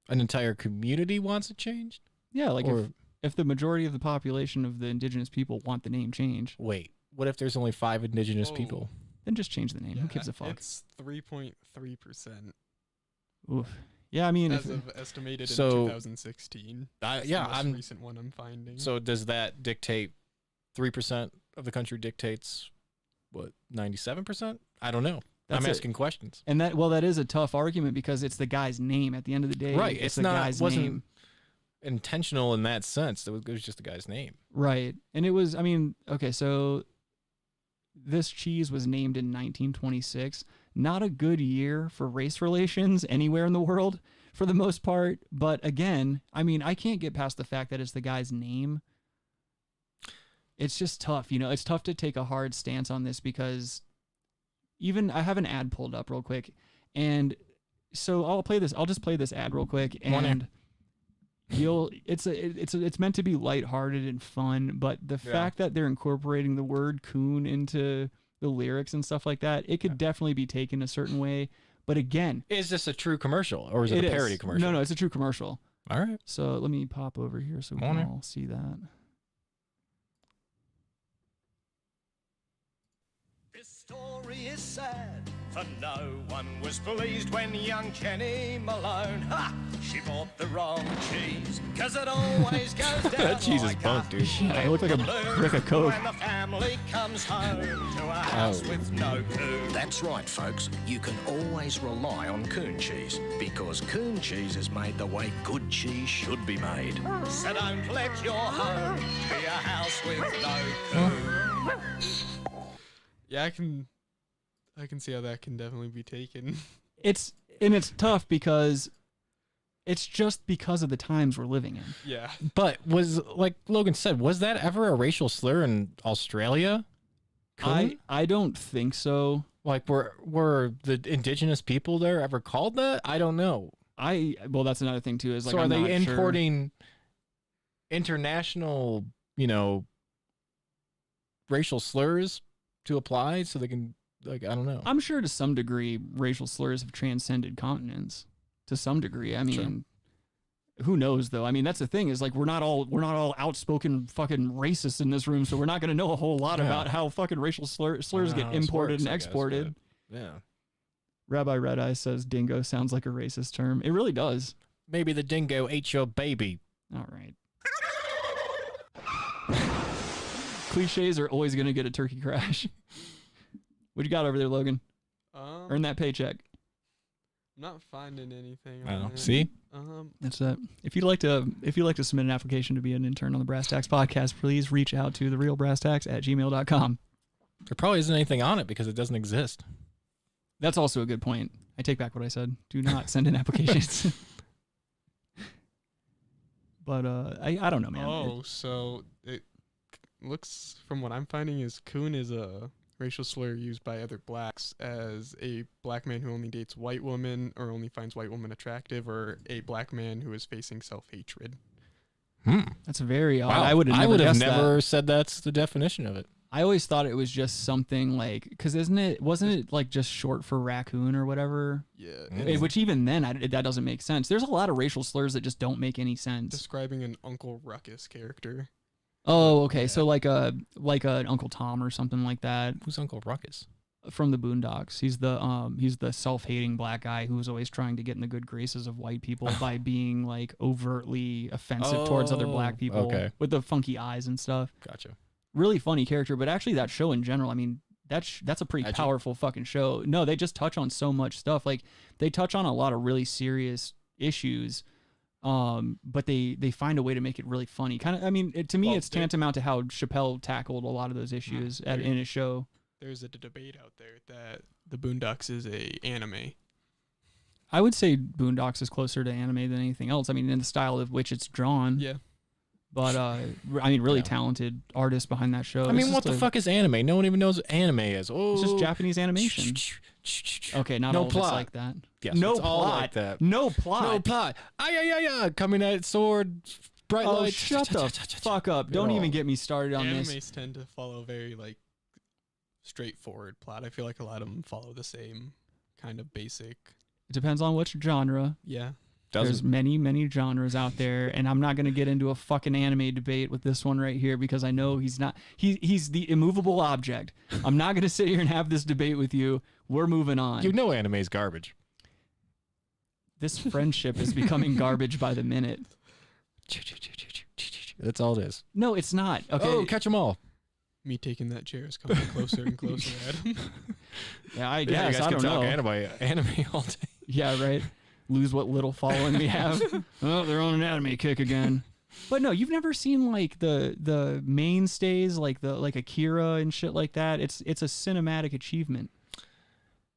Speaker 7: An entire community wants it changed?
Speaker 6: Yeah, like if the majority of the population of the indigenous people want the name changed.
Speaker 7: Wait, what if there's only 5 indigenous people?
Speaker 6: Then just change the name. Who gives a fuck?
Speaker 11: It's 3.3%.
Speaker 6: Oof. Yeah, I mean,
Speaker 11: as of estimated in 2016.
Speaker 7: The most
Speaker 11: recent one I'm finding.
Speaker 7: So does that dictate 3% of the country dictates what 97%? I don't know. I'm asking questions.
Speaker 6: And that is a tough argument because it's the guy's name at the end of the day.
Speaker 7: Right.
Speaker 6: It's the guy's name.
Speaker 7: Intentional in that sense. It was just the guy's name.
Speaker 6: Right. And it was. Okay. So this cheese was named in 1926. Not a good year for race relations anywhere in the world for the most part. But again, I can't get past the fact that it's the guy's name. It's just tough. It's tough to take a hard stance on this because even I have an ad pulled up real quick. And so I'll just play this ad real quick. And it's meant to be lighthearted and fun. But the fact that they're incorporating the word coon into the lyrics and stuff like that, it could definitely be taken a certain way. But again,
Speaker 7: is this a true commercial or is it a parody commercial?
Speaker 6: No, it's a true commercial.
Speaker 7: All right.
Speaker 6: So let me pop over here so we can all see that.
Speaker 10: This story is sad, For no one was pleased when young Jenny Malone, she bought the wrong cheese, 'cause it always goes down.
Speaker 7: That cheese is
Speaker 10: like
Speaker 7: bunk, dude.
Speaker 6: Yeah, it looked like a brick of coke.
Speaker 10: When the family comes home to a house with no coon.
Speaker 12: That's right, folks. You can always rely on coon cheese, because coon cheese is made the way good cheese should be made.
Speaker 10: So don't let your home be a house with no coon.
Speaker 11: Yeah, I can see how that can definitely be taken.
Speaker 6: It's tough because it's just because of the times we're living in.
Speaker 11: Yeah.
Speaker 7: But was, like Logan said, was that ever a racial slur in Australia?
Speaker 6: I don't think so.
Speaker 7: Like, were the indigenous people there ever called that? I don't know.
Speaker 6: Well, that's another thing too. Is like,
Speaker 7: so are
Speaker 6: I'm
Speaker 7: they
Speaker 6: not
Speaker 7: importing international, racial slurs to apply so they can, like, I don't know.
Speaker 6: I'm sure to some degree racial slurs have transcended continents. To some degree, I mean, who knows though? I mean, that's the thing is like we're not all outspoken fucking racists in this room, so we're not going to know a whole lot about how fucking racial slurs get imported and exported.
Speaker 7: Yeah.
Speaker 6: Rabbi Red Eye says dingo sounds like a racist term. It really does.
Speaker 7: Maybe the dingo ate your baby.
Speaker 6: All right. Cliches are always going to get a turkey crash. What you got over there, Logan? Earn that paycheck.
Speaker 11: I'm not finding anything.
Speaker 7: I don't know. See?
Speaker 6: That's it. If you'd like to submit an application to be an intern on the Brass Tacks podcast, please reach out to therealbrasstacks@gmail.com.
Speaker 7: There probably isn't anything on it because it doesn't exist.
Speaker 6: That's also a good point. I take back what I said. Do not send in applications. But I don't know, man.
Speaker 11: So it looks from what I'm finding is coon is a racial slur used by other blacks as a black man who only dates white women or only finds white women attractive, or a black man who is facing self-hatred.
Speaker 6: That's very odd.
Speaker 7: Wow.
Speaker 6: I would have never
Speaker 7: said that's the definition of it.
Speaker 6: I always thought it was just something like, because wasn't it like just short for raccoon or whatever?
Speaker 11: Yeah.
Speaker 6: Which even then, that doesn't make sense. There's a lot of racial slurs that just don't make any sense.
Speaker 11: Describing an Uncle Ruckus character.
Speaker 6: Oh, okay. Yeah. So like an Uncle Tom or something like that.
Speaker 7: Who's Uncle Ruckus?
Speaker 6: From the Boondocks. He's the self-hating black guy who's always trying to get in the good graces of white people by being like overtly offensive towards other black people with the funky eyes and stuff.
Speaker 7: Gotcha.
Speaker 6: Really funny character, but actually that show in general, I mean, that's a pretty powerful fucking show. No, they just touch on so much stuff. Like they touch on a lot of really serious issues. But they find a way to make it really funny. Kind of, I mean, to me, it's tantamount to how Chappelle tackled a lot of those issues in his show.
Speaker 11: There's a debate out there that the Boondocks is a anime.
Speaker 6: I would say Boondocks is closer to anime than anything else. I mean, in the style of which it's drawn.
Speaker 11: Yeah.
Speaker 6: But, I mean, really talented artist behind that show.
Speaker 7: I mean, what the fuck is anime? No one even knows what anime is. Oh,
Speaker 6: it's just Japanese animation. Okay, not all of it's like that.
Speaker 7: Yes,
Speaker 6: no
Speaker 7: it's
Speaker 6: plot.
Speaker 7: all like that.
Speaker 6: No plot.
Speaker 7: No plot. Coming at sword, bright lights.
Speaker 6: Shut the fuck up. Don't even get me started on this.
Speaker 11: Animes tend to follow very, like, straightforward plot. I feel like a lot of them follow the same kind of basic.
Speaker 6: It depends on which genre.
Speaker 11: Yeah.
Speaker 6: There's many genres out there, and I'm not going to get into a fucking anime debate with this one right here because I know he's not. He's the immovable object. I'm not going to sit here and have this debate with you. We're moving on.
Speaker 7: You know anime's garbage.
Speaker 6: This friendship is becoming garbage by the minute.
Speaker 7: That's all it is.
Speaker 6: No, it's not. Okay.
Speaker 7: Oh, catch them all.
Speaker 11: Me taking that chair is coming closer and closer, Adam.
Speaker 6: Yeah, I guess.
Speaker 7: You guys
Speaker 6: I don't know.
Speaker 7: Anime all day.
Speaker 6: Yeah, right. Lose what little following we have. Oh, they're on an anime kick again. But no, you've never seen like the mainstays like Akira and shit like that. It's a cinematic achievement.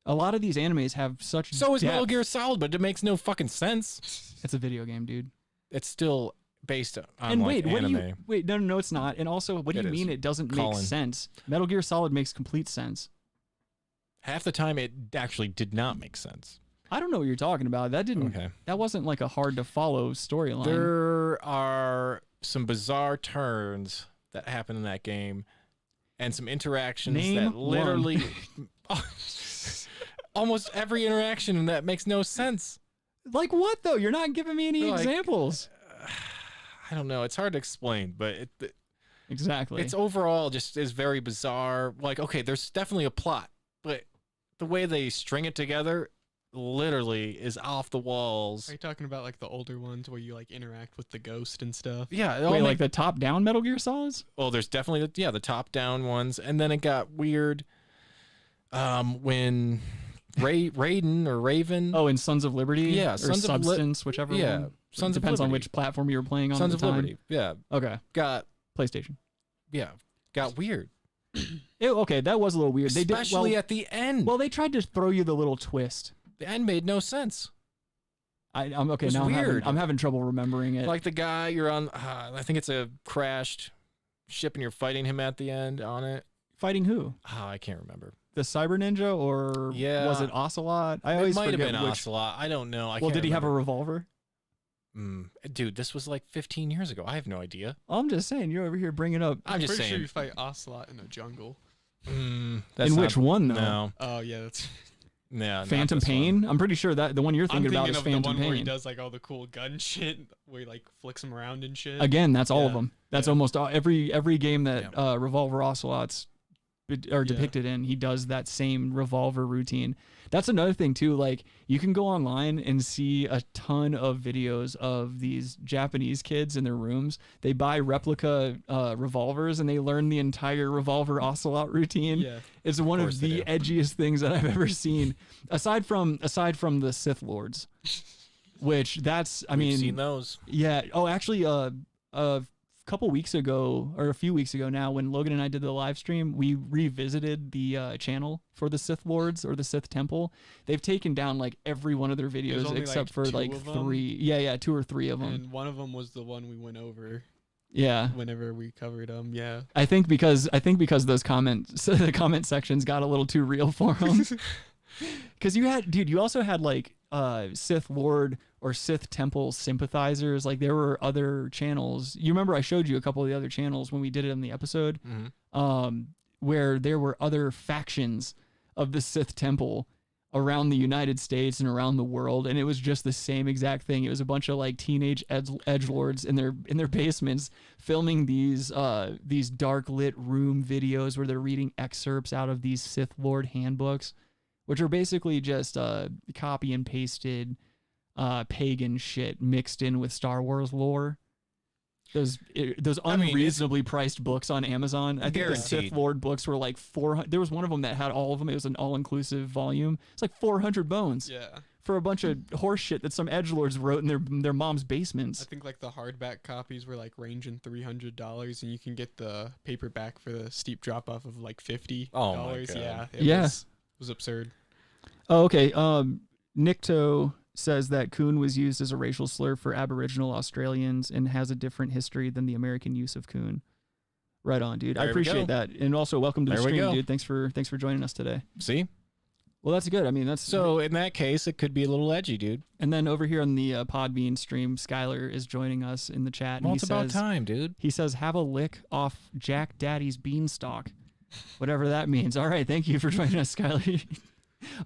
Speaker 6: A lot of these animes have such
Speaker 7: So is Metal Gear Solid, but it makes no fucking sense.
Speaker 6: It's a video game, dude.
Speaker 7: It's still based on
Speaker 6: and wait,
Speaker 7: like, anime.
Speaker 6: No, it's not. And also, what do you mean it doesn't make sense? Metal Gear Solid makes complete sense.
Speaker 7: Half the time, it actually did not make sense.
Speaker 6: I don't know what you're talking about. That wasn't like a hard to follow storyline.
Speaker 7: There are some bizarre turns that happen in that game and some interactions that literally almost every interaction in that makes no sense.
Speaker 6: Like what though? You're not giving me any examples.
Speaker 7: I don't know. It's hard to explain, but
Speaker 6: exactly.
Speaker 7: It's overall just is very bizarre. Like, okay, there's definitely a plot, but the way they string it together literally is off the walls.
Speaker 11: Are you talking about like the older ones where you like interact with the ghost and stuff?
Speaker 7: Yeah.
Speaker 6: Wait, like the top-down Metal Gear Solids?
Speaker 7: Well, there's definitely the top-down ones, and then it got weird when Raiden or Raven.
Speaker 6: Oh, in Sons of Liberty?
Speaker 7: Yeah,
Speaker 6: or
Speaker 7: Sons of
Speaker 6: Substance, whichever
Speaker 7: yeah,
Speaker 6: one.
Speaker 7: Sons of
Speaker 6: Depends on
Speaker 7: Liberty.
Speaker 6: which platform you were playing on
Speaker 7: Sons
Speaker 6: at
Speaker 7: of
Speaker 6: the time.
Speaker 7: Liberty. Yeah.
Speaker 6: Okay.
Speaker 7: Got
Speaker 6: PlayStation.
Speaker 7: Yeah. Got weird.
Speaker 6: Okay, that was a little weird.
Speaker 7: Especially
Speaker 6: they did,
Speaker 7: at the end.
Speaker 6: Well, they tried to throw you the little twist.
Speaker 7: The end made no sense.
Speaker 6: I'm okay.
Speaker 7: It was
Speaker 6: Now
Speaker 7: weird.
Speaker 6: I'm having trouble remembering it.
Speaker 7: Like the guy you're on, I think it's a crashed ship and you're fighting him at the end on it.
Speaker 6: Fighting who?
Speaker 7: Oh, I can't remember.
Speaker 6: The Cyber Ninja, or was it Ocelot? I always
Speaker 7: it might have
Speaker 6: forget
Speaker 7: been
Speaker 6: which.
Speaker 7: Ocelot. I don't know.
Speaker 6: Well, did he have a revolver?
Speaker 7: Dude, this was like 15 years ago. I have no idea.
Speaker 6: I'm just saying, you're over here bringing up.
Speaker 7: I'm just
Speaker 11: pretty
Speaker 7: saying.
Speaker 11: sure you fight Ocelot in a jungle.
Speaker 6: In which one, though?
Speaker 7: No.
Speaker 11: Oh yeah, that's.
Speaker 7: Yeah,
Speaker 6: Phantom Pain. I'm pretty sure that the one you're thinking about is
Speaker 11: of
Speaker 6: Phantom
Speaker 11: the one
Speaker 6: Pain.
Speaker 11: where he does like all the cool gun shit, where he like flicks them around and shit.
Speaker 6: Again, that's all of
Speaker 11: Yeah.
Speaker 6: them. That's almost every game that Revolver Ocelot's are depicted in. He does that same revolver routine. That's another thing too. Like, you can go online and see a ton of videos of these Japanese kids in their rooms. They buy replica revolvers and they learn the entire Revolver Ocelot routine.
Speaker 11: Yeah.
Speaker 6: It's one of the edgiest things that I've ever seen, aside from the Sith Lords, which
Speaker 7: We've seen those.
Speaker 6: Yeah. Oh, actually, a couple weeks ago, or a few weeks ago now, when Logan and I did the live stream, we revisited the channel for the Sith Lords or the Sith Temple. They've taken down like every one of their videos
Speaker 11: only,
Speaker 6: except for
Speaker 11: two
Speaker 6: like
Speaker 11: of them.
Speaker 6: 3. Yeah, 2 or 3 of them.
Speaker 11: And one of them was the one we went over.
Speaker 6: Yeah.
Speaker 11: Whenever we covered them, yeah.
Speaker 6: I think because those the comment sections got a little too real for them. Because you also had like Sith Lord or Sith Temple sympathizers. Like, there were other channels. You remember I showed you a couple of the other channels when we did it in the episode, where there were other factions of the Sith Temple around the United States and around the world, and it was just the same exact thing. It was a bunch of like teenage edgelords in their basements filming these dark lit room videos where they're reading excerpts out of these Sith Lord handbooks, which are basically just copy and pasted pagan shit mixed in with Star Wars lore. Those unreasonably priced books on Amazon. I think the Sith Lord books were like 400. There was one of them that had all of them. It was an all-inclusive volume. It's like 400 bones.
Speaker 11: Yeah.
Speaker 6: For a bunch of horse shit that some edgelords wrote in their mom's basements.
Speaker 11: I think like the hardback copies were like ranging $300, and you can get the paperback for the steep drop off of like $50.
Speaker 7: Oh my God.
Speaker 11: Yeah.
Speaker 6: It
Speaker 11: was absurd.
Speaker 6: Oh, okay. Nikto says that coon was used as a racial slur for Aboriginal Australians and has a different history than the American use of coon. Right on, dude. I appreciate that. And also, welcome to the stream, dude. Thanks for joining us today.
Speaker 7: See?
Speaker 6: Well, that's good. I mean,
Speaker 7: so in that case, it could be a little edgy, dude.
Speaker 6: And then over here on the Podbean stream, Skylar is joining us in the chat. And
Speaker 7: Well, it's about time, dude.
Speaker 6: He says, "Have a lick off Jack Daddy's beanstalk," whatever that means. All right, thank you for joining us, Skylar.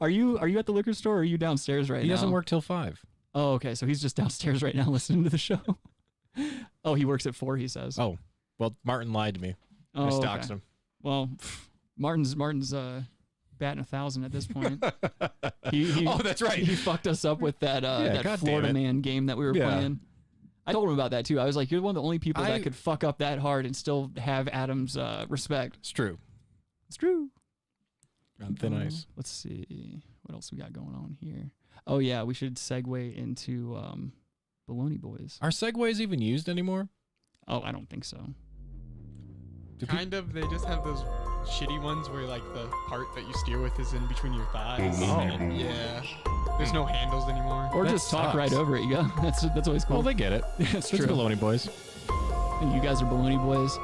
Speaker 6: Are you at the liquor store, or are you downstairs right now?
Speaker 7: He doesn't work till 5.
Speaker 6: Oh, okay. So he's just downstairs right now listening to the show. Oh, he works at 4, he says.
Speaker 7: Oh, well, Martin lied to me. I doxed him.
Speaker 6: Well, Martin's batting 1,000 at this point.
Speaker 7: Oh, that's right.
Speaker 6: He fucked us up with that Florida Man game that we were playing. I told him about that too. I was like, "You're one of the only people that could fuck up that hard and still have Adam's respect."
Speaker 7: It's true.
Speaker 6: It's true.
Speaker 7: On thin ice.
Speaker 6: Let's see what else we got going on here. Oh yeah, we should segue into Bologna Boys.
Speaker 7: Are segues even used anymore?
Speaker 6: Oh, I don't think so.
Speaker 11: Kind of. They just have those shitty ones where like the part that you steer with is in between your thighs.
Speaker 7: Oh.
Speaker 11: Yeah. There's no handles anymore.
Speaker 6: Or just talk right over it. You go. That's always cool.
Speaker 7: Well, they get it.
Speaker 6: It's
Speaker 7: It's
Speaker 6: true.
Speaker 7: Bologna Boys.
Speaker 6: And you guys are Bologna Boys.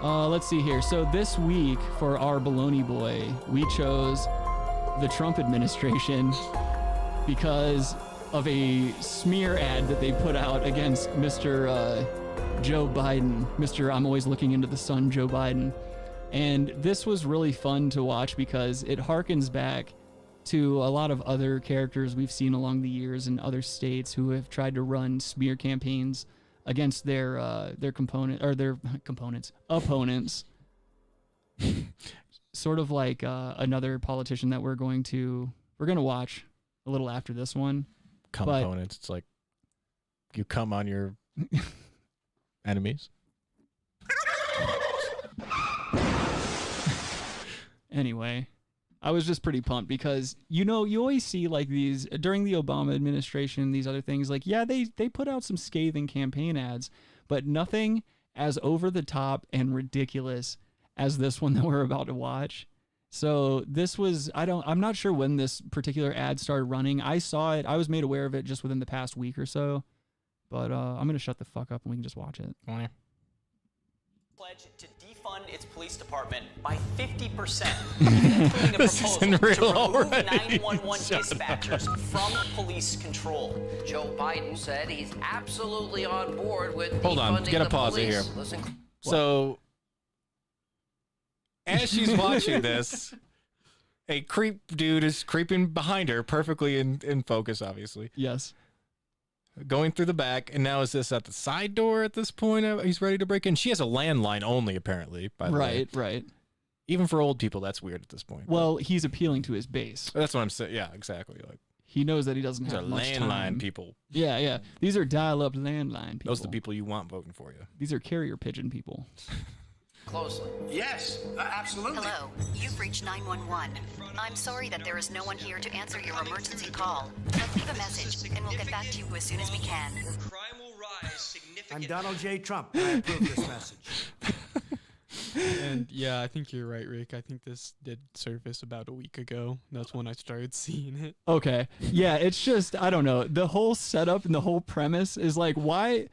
Speaker 6: Let's see here. So this week for our Bologna Boy, we chose the Trump administration because of a smear ad that they put out against Mr. Joe Biden. Mr. I'm always looking into the sun, Joe Biden. And this was really fun to watch because it harkens back to a lot of other characters we've seen along the years in other states who have tried to run smear campaigns against their opponents. sort of like another politician that we're going to watch a little after this one.
Speaker 7: Components. It's like you come on your enemies.
Speaker 6: Anyway, I was just pretty pumped because, you always see like these during the Obama administration, these other things like, yeah, they put out some scathing campaign ads, but nothing as over the top and ridiculous as this one that we're about to watch. So this was, I'm not sure when this particular ad started running. I saw it. I was made aware of it just within the past week or so, but I'm going to shut the fuck up and we can just watch it.
Speaker 13: Pledge to defund its police department by 50%, even including a proposal to remove 911 dispatchers from police control.
Speaker 14: Joe Biden said he's absolutely on board with
Speaker 7: Hold on, get a pause here. So, as she's watching this, a creep dude is creeping behind her, perfectly in focus, obviously.
Speaker 6: Yes.
Speaker 7: Going through the back, and now is this at the side door at this point? He's ready to break in. She has a landline only, apparently, by the way.
Speaker 6: Right.
Speaker 7: Even for old people, that's weird at this point.
Speaker 6: Well, he's appealing to his base.
Speaker 7: That's what I'm saying. Yeah, exactly. Like
Speaker 6: he knows that he doesn't have much time.
Speaker 7: These are landline people.
Speaker 6: Yeah. These are dial-up landline people.
Speaker 7: Those are the people you want voting for you.
Speaker 6: These are carrier pigeon people.
Speaker 14: Closely.
Speaker 10: Yes, absolutely.
Speaker 15: Hello, you've reached 911. I'm sorry that there is no one here to answer your emergency call. But leave a message, and we'll get back to you as soon as we can.
Speaker 10: Crime will rise significantly.
Speaker 1: I'm Donald J. Trump. I approve this message.
Speaker 11: And yeah, I think you're right, Rick. I think this did surface about a week ago. That's when I started seeing it.
Speaker 6: Okay. Yeah, it's just, I don't know. The whole setup and the whole premise is like, why...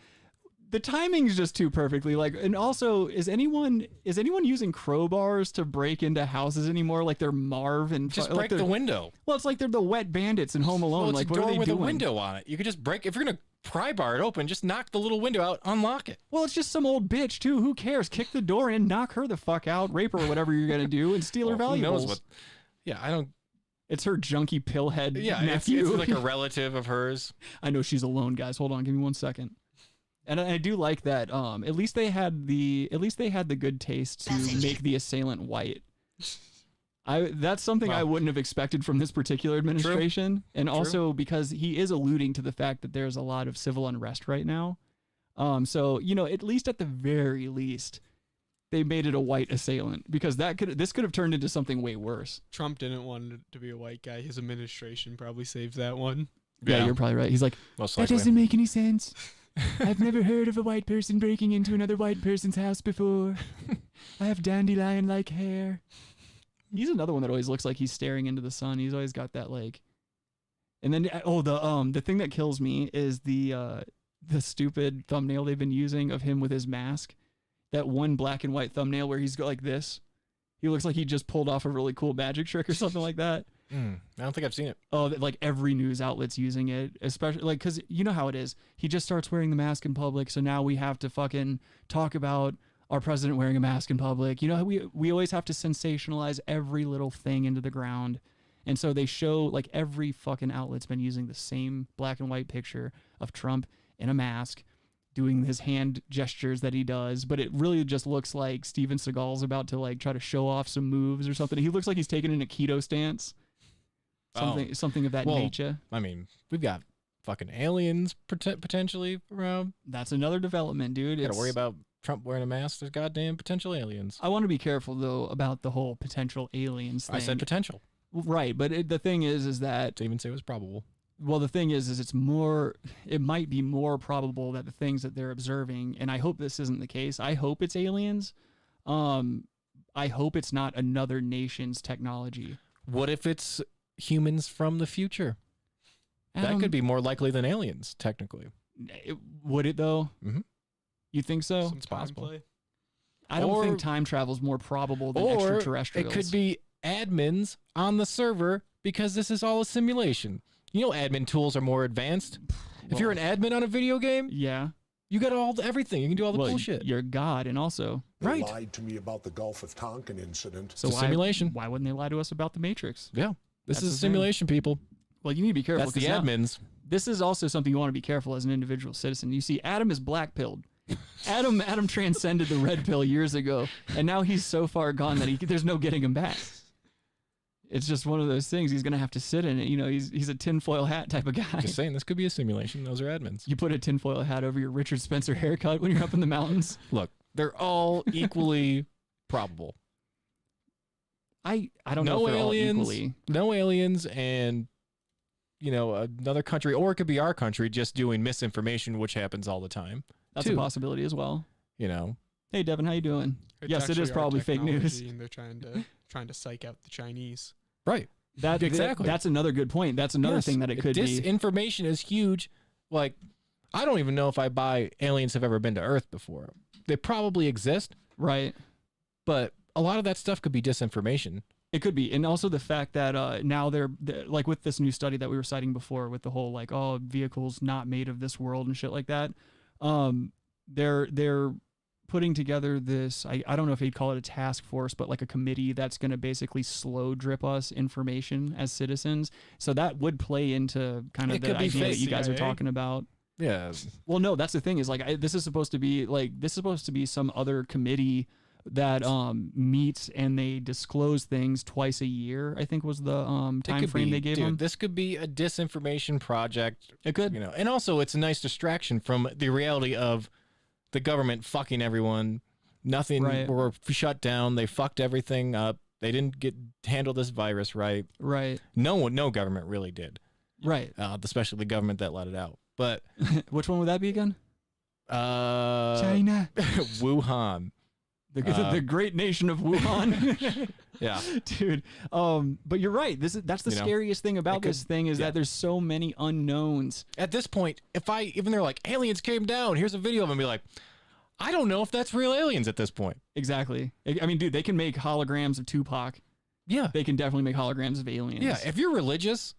Speaker 6: The timing's just too perfectly like, and also is anyone using crowbars to break into houses anymore? Like they're Marv and
Speaker 7: just break the window.
Speaker 6: Well, it's like they're the wet bandits in Home Alone.
Speaker 7: Well, it's
Speaker 6: like
Speaker 7: a door
Speaker 6: what are they
Speaker 7: with
Speaker 6: doing?
Speaker 7: a window on it. You could just break if you're gonna pry bar it open. Just knock the little window out, unlock it.
Speaker 6: Well, it's just some old bitch too. Who cares? Kick the door in, knock her the fuck out, rape her or whatever you're gonna do, and steal her valuables.
Speaker 7: Who knows what? Yeah, I don't.
Speaker 6: It's her junkie pillhead nephew.
Speaker 7: It's like a relative of hers.
Speaker 6: I know she's alone, guys. Hold on, give me 1 second. And I do like that. At least they had the good taste to make the assailant white. That's something I wouldn't have expected from this particular administration. True. And also because he is alluding to the fact that there's a lot of civil unrest right now. So at least at the very least, they made it a white assailant because this could have turned into something way worse.
Speaker 11: Trump didn't want it to be a white guy. His administration probably saved that one.
Speaker 6: Yeah, you're probably right. He's like, that doesn't make any sense. I've never heard of a white person breaking into another white person's house before. I have dandelion-like hair. He's another one that always looks like he's staring into the sun. He's always got that like. And then the thing that kills me is the stupid thumbnail they've been using of him with his mask. That one black and white thumbnail where he's got like this. He looks like he just pulled off a really cool magic trick or something like that.
Speaker 7: I don't think I've seen it.
Speaker 6: Oh, like every news outlet's using it, especially like because you know how it is. He just starts wearing the mask in public, so now we have to fucking talk about our president wearing a mask in public. We always have to sensationalize every little thing into the ground, and so they show like every fucking outlet's been using the same black and white picture of Trump in a mask, doing his hand gestures that he does, but it really just looks like Steven Seagal's about to like try to show off some moves or something. He looks like he's taking in a keto stance. Something of that nature.
Speaker 7: I mean, we've got fucking aliens potentially around.
Speaker 6: That's another development, dude.
Speaker 7: Got to worry about Trump wearing a mask. There's goddamn potential aliens.
Speaker 6: I want to be careful though about the whole potential aliens thing.
Speaker 7: I said potential.
Speaker 6: Right, but the thing is that
Speaker 7: to even say it was probable.
Speaker 6: Well, the thing is it's more. It might be more probable that the things that they're observing, and I hope this isn't the case. I hope it's aliens. I hope it's not another nation's technology.
Speaker 7: What if it's humans from the future? That could be more likely than aliens, technically.
Speaker 6: Would it though?
Speaker 7: Mm-hmm.
Speaker 6: You think so?
Speaker 7: It's possible.
Speaker 6: I don't think time travel is more probable than extraterrestrials.
Speaker 7: It could be admins on the server because this is all a simulation. Admin tools are more advanced. If you're an admin on a video game,
Speaker 6: yeah,
Speaker 7: you got everything. You can do all the bullshit.
Speaker 6: You're God, and also
Speaker 5: they lied to me about the Gulf of Tonkin incident.
Speaker 6: So
Speaker 7: it's a simulation.
Speaker 6: Why wouldn't they lie to us about the Matrix?
Speaker 7: Yeah, this is a simulation, people.
Speaker 6: Well, you need to be careful.
Speaker 7: That's the admins.
Speaker 6: This is also something you want to be careful as an individual citizen. You see, Adam is black-pilled. Adam transcended the red pill years ago, and now he's so far gone that there's no getting him back. It's just one of those things. He's gonna have to sit in it. You know, he's a tinfoil hat type of guy.
Speaker 7: Just saying, this could be a simulation. Those are admins.
Speaker 6: You put a tinfoil hat over your Richard Spencer haircut when you're up in the mountains.
Speaker 7: Look, they're all equally probable.
Speaker 6: I don't know if they're
Speaker 7: aliens,
Speaker 6: all equally.
Speaker 7: No aliens, and another country, or it could be our country just doing misinformation, which happens all the time.
Speaker 6: That's a possibility as well.
Speaker 7: Hey
Speaker 6: Devin, how you doing?
Speaker 11: It's
Speaker 6: yes, it is probably fake news.
Speaker 11: And they're trying to psych out the Chinese.
Speaker 7: Right. Exactly.
Speaker 6: That's another good point. That's another thing that it could be.
Speaker 7: Disinformation is huge. Like, I don't even know if I buy aliens have ever been to Earth before. They probably exist.
Speaker 6: Right.
Speaker 7: But a lot of that stuff could be disinformation.
Speaker 6: It could be. And also the fact that now they're like with this new study that we were citing before with the whole like, oh, vehicles not made of this world and shit like that. They're putting together this, I don't know if you'd call it a task force, but like a committee that's going to basically slow drip us information as citizens. So that would play into kind of the idea that you guys are talking about.
Speaker 7: Yeah.
Speaker 6: Well, no, that's the thing is like, this is supposed to be some other committee that meets and they disclose things twice a year, I think was the time frame they gave them.
Speaker 7: This could be a disinformation project.
Speaker 6: It could.
Speaker 7: And also it's a nice distraction from the reality of the government fucking everyone. Nothing were shut down. They fucked everything up. They didn't handle this virus right.
Speaker 6: Right.
Speaker 7: No government really did.
Speaker 6: Right.
Speaker 7: Especially the government that let it out. But
Speaker 6: which one would that be again?
Speaker 7: China. Wuhan.
Speaker 6: The great nation of Wuhan.
Speaker 7: Yeah,
Speaker 6: dude. But you're right. That's the scariest thing about this thing is that there's so many unknowns.
Speaker 7: At this point, even they're like aliens came down, here's a video of them, be like, I don't know if that's real aliens at this point.
Speaker 6: Exactly. I mean, dude, they can make holograms of Tupac.
Speaker 7: Yeah,
Speaker 6: they can definitely make holograms of aliens.
Speaker 7: Yeah, if you're religious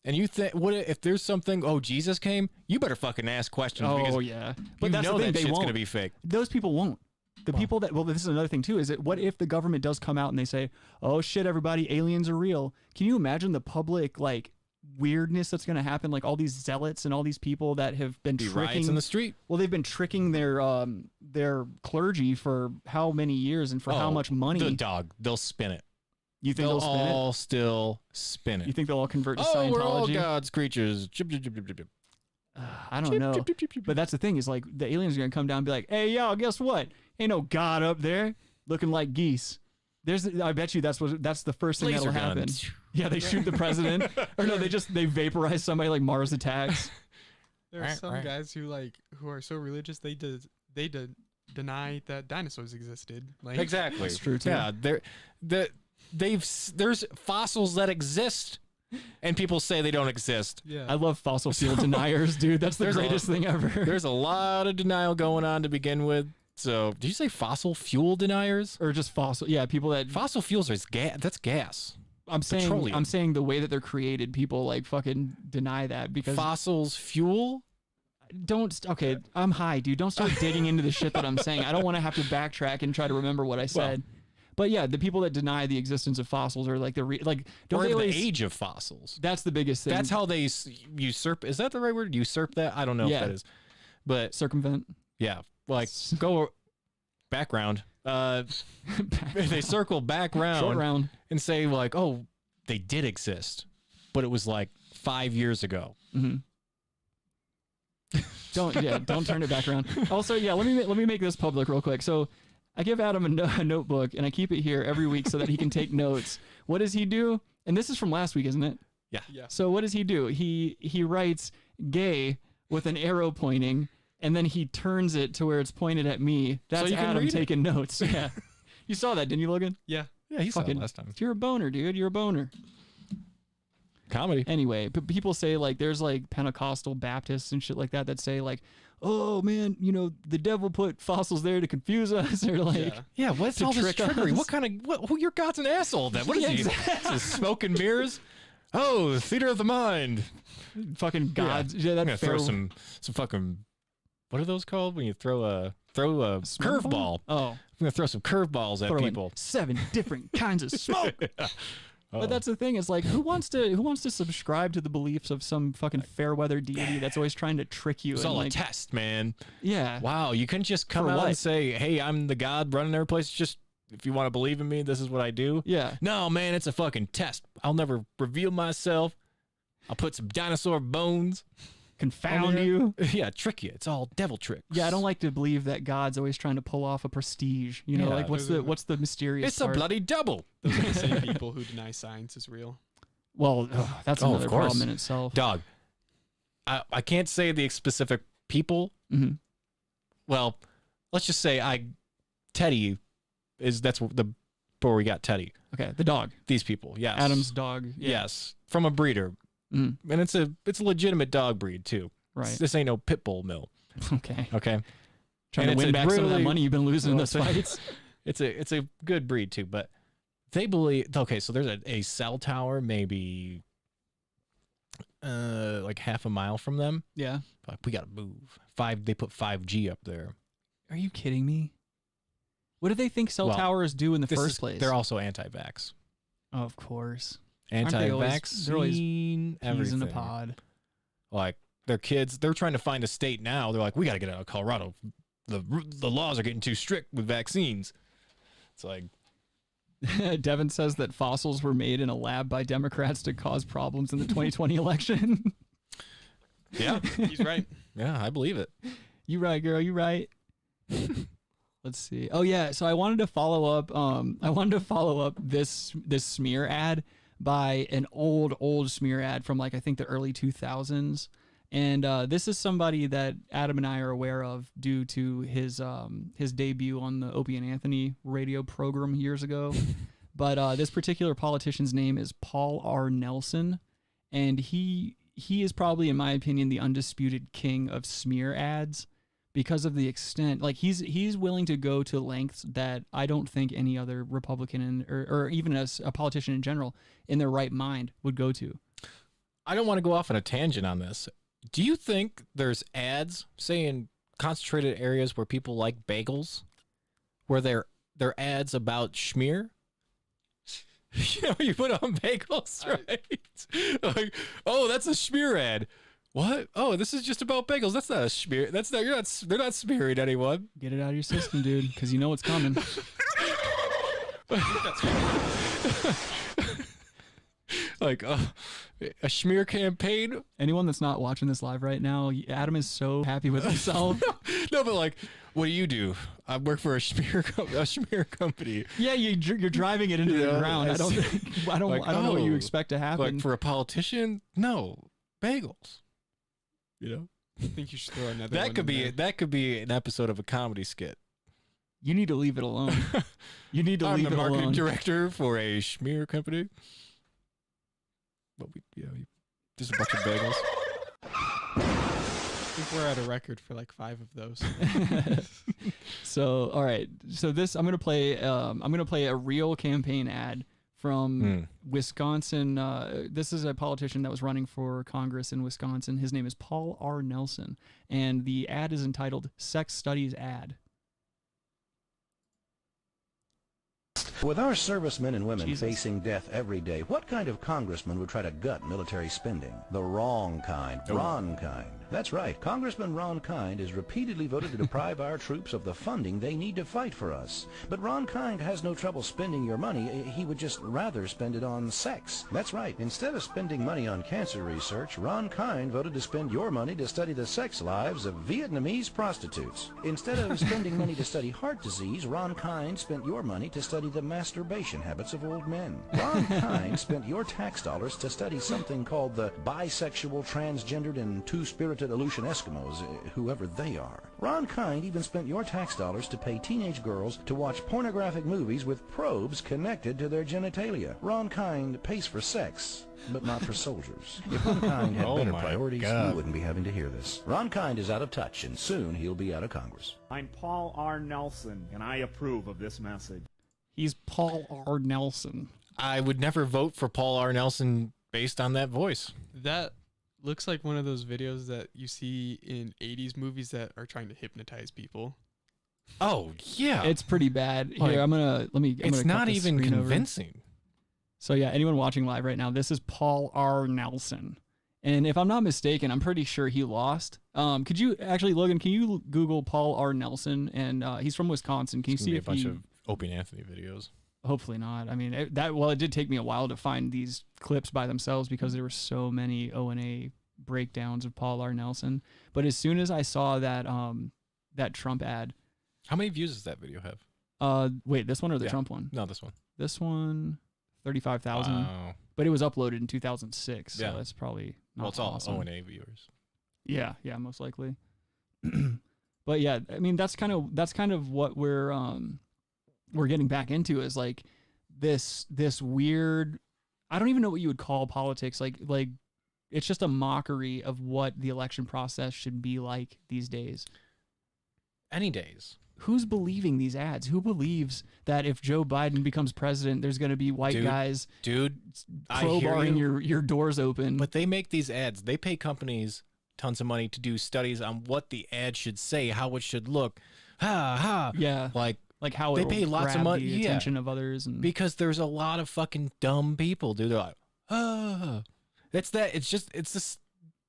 Speaker 7: and you think, what if there's something? Oh, Jesus came. You better fucking ask questions.
Speaker 6: Oh yeah, but that's the thing.
Speaker 7: That shit's gonna be fake.
Speaker 6: Those people won't. The people that, this is another thing too, is what if the government does come out and they say, oh shit, everybody, aliens are real. Can you imagine the public, like, weirdness that's going to happen? Like all these zealots and all these people that have been tricking.
Speaker 7: Riots in the street.
Speaker 6: Well, they've been tricking their clergy for how many years and for how much money?
Speaker 7: They'll spin it.
Speaker 6: You think they'll spin it?
Speaker 7: They'll all still spin it.
Speaker 6: You think they'll all convert to Scientology?
Speaker 7: We're all God's creatures.
Speaker 6: I don't know. But that's the thing is like the aliens are going to come down and be like, hey, y'all, guess what? Ain't no God up there looking like geese. I bet you that's the first thing that'll happen. Yeah, they shoot the president. Or no, they vaporize somebody like Mars Attacks.
Speaker 11: There are some guys who are so religious they deny that dinosaurs existed. Like,
Speaker 7: exactly.
Speaker 6: That's true too.
Speaker 7: Yeah, there's fossils that exist. And people say they don't exist.
Speaker 6: Yeah. I love fossil fuel deniers, dude. That's the greatest thing ever.
Speaker 7: There's a lot of denial going on to begin with. So, did you say fossil fuel deniers?
Speaker 6: Or just fossil? Yeah, people that...
Speaker 7: Fossil fuels is gas. That's gas.
Speaker 6: I'm saying the way that they're created, people like fucking deny that because...
Speaker 7: Fossils fuel?
Speaker 6: Okay, I'm high, dude. Don't start digging into the shit that I'm saying. I don't want to have to backtrack and try to remember what I said. But yeah, the people that deny the existence of fossils are like don't they
Speaker 7: the age of fossils.
Speaker 6: That's the biggest thing.
Speaker 7: That's how they usurp. Is that the right word? Usurp that? I don't know if that is. But
Speaker 6: circumvent.
Speaker 7: Yeah, like go background. They circle back round,
Speaker 6: short round,
Speaker 7: and say like, oh, they did exist, but it was like 5 years ago.
Speaker 6: Mm-hmm. Don't turn it back around. Also, yeah, let me make this public real quick. So I give Adam a notebook and I keep it here every week so that he can take notes. What does he do? And this is from last week, isn't it?
Speaker 7: Yeah.
Speaker 6: So what does he do? He writes gay with an arrow pointing, and then he turns it to where it's pointed at me. That's Adam taking notes. Yeah. You saw that, didn't you, Logan?
Speaker 11: Yeah.
Speaker 7: Yeah, he saw it last time.
Speaker 6: You're a boner, dude. You're a boner.
Speaker 7: Comedy.
Speaker 6: Anyway, but people say like there's like Pentecostal Baptists and shit like that say like, oh man, the devil put fossils there to confuse us, or like,
Speaker 7: yeah, what's all this trickery? What kind of who your God's an asshole then? What is he? Exactly. Smoke and mirrors? Oh, theater of the mind.
Speaker 6: Fucking gods. Yeah,
Speaker 7: I'm gonna throw some fucking, what are those called when you throw a curveball?
Speaker 6: Oh,
Speaker 7: I'm gonna throw some curveballs at people.
Speaker 6: Like 7 different kinds of smoke. But that's the thing, is like, who wants to subscribe to the beliefs of some fucking fair weather deity that's always trying to trick you?
Speaker 7: It's all a test, man.
Speaker 6: Yeah.
Speaker 7: Wow, you couldn't just come out and say, hey, I'm the god running every place. Just, if you want to believe in me, this is what I do.
Speaker 6: Yeah.
Speaker 7: No, man, it's a fucking test. I'll never reveal myself. I'll put some dinosaur bones.
Speaker 6: Confound you.
Speaker 7: Yeah, trick you. It's all devil tricks.
Speaker 6: Yeah, I don't like to believe that God's always trying to pull off a prestige. You know, like what's the mysterious
Speaker 7: It's
Speaker 6: part?
Speaker 7: a bloody double.
Speaker 11: Those are the same people who deny science is real.
Speaker 6: Well, that's another problem in itself.
Speaker 7: Dog. I can't say the specific people.
Speaker 6: Mm-hmm.
Speaker 7: Well, let's just say Teddy that's where we got Teddy.
Speaker 6: Okay, the dog.
Speaker 7: These people, yes.
Speaker 6: Adam's dog. Yeah.
Speaker 7: Yes, from a breeder.
Speaker 6: Mm.
Speaker 7: And it's a legitimate dog breed too.
Speaker 6: Right.
Speaker 7: This ain't no pit bull mill.
Speaker 6: Okay.
Speaker 7: Trying
Speaker 6: to win back some of that money you've been losing in those fights.
Speaker 7: It's a good breed too, but they believe. Okay, so there's a cell tower maybe like half a mile from them.
Speaker 6: Yeah.
Speaker 7: Like, we gotta move. They put 5G up there.
Speaker 6: Are you kidding me? What do they think cell towers do in the first place?
Speaker 7: They're also anti-vax.
Speaker 6: Oh, of course.
Speaker 7: Anti-vaccine,
Speaker 6: everything. In a pod.
Speaker 7: Like, their kids, they're trying to find a state now. They're like, we got to get out of Colorado. The laws are getting too strict with vaccines. It's like...
Speaker 6: Devin says that fossils were made in a lab by Democrats to cause problems in the 2020 election.
Speaker 7: Yeah.
Speaker 11: He's right.
Speaker 7: Yeah, I believe it.
Speaker 6: You right, girl. You right. Let's see. Oh yeah, so I wanted to follow up. This Schmear ad by an old Schmear ad from like I think the early 2000s, and this is somebody that Adam and I are aware of due to his debut on the Opie and Anthony radio program years ago. But this particular politician's name is Paul R. Nelson, and he is probably, in my opinion, the undisputed king of smear ads. Because of the extent, like he's willing to go to lengths that I don't think any other Republican or even a politician in general in their right mind would go to.
Speaker 7: I don't want to go off on a tangent on this. Do you think there's ads, say in concentrated areas where people like bagels, where they're ads about Schmear? You know, you put on bagels, right? Like, oh, that's a Schmear ad. What? Oh, this is just about bagels. That's not a smear. They're not smearing anyone.
Speaker 6: Get it out of your system, dude, because you know it's coming.
Speaker 7: Like a Schmear campaign.
Speaker 6: Anyone that's not watching this live right now, Adam is so happy with himself.
Speaker 7: No, but like, what do? I work for a Schmear company.
Speaker 6: Yeah, you're driving it into the ground. I don't know what you expect to happen.
Speaker 7: Like for a politician, no bagels. You know,
Speaker 11: I think you should throw another.
Speaker 7: That could be an episode of a comedy skit.
Speaker 6: You need to leave it alone. You need to leave it alone.
Speaker 7: I'm the marketing director for a Schmear company. But just a bunch of bagels.
Speaker 11: I think we're at a record for like 5 of those.
Speaker 6: So all right, so this I'm gonna play a real campaign ad from Wisconsin. This is a politician that was running for Congress in Wisconsin. His name is Paul R. Nelson, and the ad is entitled "Sex Studies Ad."
Speaker 16: With our servicemen and women facing death every day, what kind of congressman would try to gut military spending? The wrong kind. Ron Kind. That's right. Congressman Ron Kind is repeatedly voted to deprive our troops of the funding they need to fight for us. But Ron Kind has no trouble spending your money. He would just rather spend it on sex. That's right. Instead of spending money on cancer research, Ron Kind voted to spend your money to study the sex lives of Vietnamese prostitutes. Instead of spending money to study heart disease, Ron Kind spent your money to study the masturbation habits of old men. Ron Kind spent your tax dollars to study something called the bisexual, transgendered, and two-spirited Aleutian Eskimos, whoever they are. Ron Kind even spent your tax dollars to pay teenage girls to watch pornographic movies with probes connected to their genitalia. Ron Kind pays for sex, but not for soldiers. If Ron Kind had better priorities, you wouldn't be having to hear this. Ron Kind is out of touch, and soon he'll be out of Congress.
Speaker 17: I'm Paul R. Nelson, and I approve of this message.
Speaker 6: He's Paul R. Nelson.
Speaker 7: I would never vote for Paul R. Nelson based on that voice.
Speaker 11: That looks like one of those videos that you see in 80s movies that are trying to hypnotize people.
Speaker 7: Oh, yeah.
Speaker 6: It's pretty bad. Here,
Speaker 7: Like,
Speaker 6: I'm gonna
Speaker 7: it's not even convincing.
Speaker 6: So yeah, anyone watching live right now, this is Paul R. Nelson. And if I'm not mistaken, I'm pretty sure he lost. Could you actually, Logan, can you Google Paul R. Nelson? And he's from Wisconsin. Can you see
Speaker 7: a
Speaker 6: if
Speaker 7: bunch of Opie and Anthony videos?
Speaker 6: Hopefully not. I mean, it did take me a while to find these clips by themselves because there were so many O&A breakdowns of Paul R. Nelson. But as soon as I saw that that Trump ad.
Speaker 7: How many views does that video have?
Speaker 6: Wait, this one or the Trump one?
Speaker 7: No, this one.
Speaker 6: This one, 35,000.
Speaker 7: Wow.
Speaker 6: But it was uploaded in 2006, so
Speaker 7: Yeah.
Speaker 6: that's probably not
Speaker 7: Well, it's all
Speaker 6: awesome.
Speaker 7: O&A viewers.
Speaker 6: Yeah, most likely. But yeah, I mean that's kind of what we're getting back into is like this weird, I don't even know what you would call politics, like it's just a mockery of what the election process should be like these days.
Speaker 7: Any days.
Speaker 6: Who's believing these ads? Who believes that if Joe Biden becomes president, there's going to be white guys crowbarring your doors open?
Speaker 7: But they make these ads. They pay companies tons of money to do studies on what the ad should say, how it should look.
Speaker 6: Yeah.
Speaker 7: Like
Speaker 6: how
Speaker 7: they
Speaker 6: it'll
Speaker 7: pay lots of
Speaker 6: grab
Speaker 7: money.
Speaker 6: the attention of others. And
Speaker 7: because there's a lot of fucking dumb people, dude. They're like, it's this,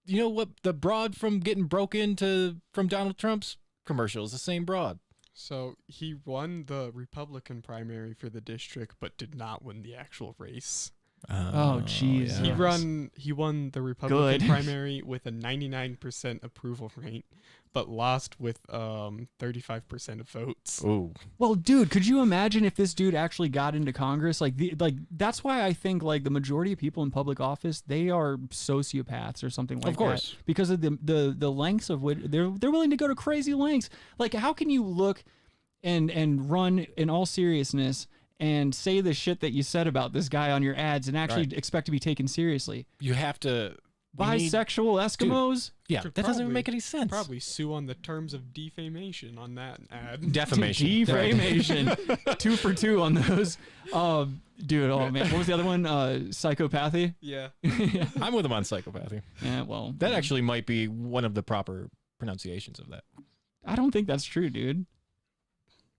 Speaker 7: you know what? The broad from getting broke into from Donald Trump's commercial is the same broad.
Speaker 11: So he won the Republican primary for the district, but did not win the actual race.
Speaker 6: Oh, jeez.
Speaker 11: Yeah. He won the Republican primary with a 99% approval rate, but lost with 35% of votes.
Speaker 7: Ooh.
Speaker 6: Well, dude, could you imagine if this dude actually got into Congress? Like that's why I think like the majority of people in public office, they are sociopaths or something like that.
Speaker 7: Of course.
Speaker 6: Because of the lengths of which they're willing to go to crazy lengths. Like how can you look and run in all seriousness and say the shit that you said about this guy on your ads and actually expect to be taken seriously?
Speaker 7: You have to...
Speaker 6: Bisexual Eskimos?
Speaker 7: Yeah, that doesn't even make any sense.
Speaker 11: Probably sue on the terms of defamation on that ad.
Speaker 7: Defamation.
Speaker 6: Defamation. 2 for 2 on those. Dude, oh man. What was the other one? Psychopathy?
Speaker 11: Yeah.
Speaker 7: I'm with him on psychopathy.
Speaker 6: Yeah, well.
Speaker 7: That actually might be one of the proper pronunciations of that.
Speaker 6: I don't think that's true, dude.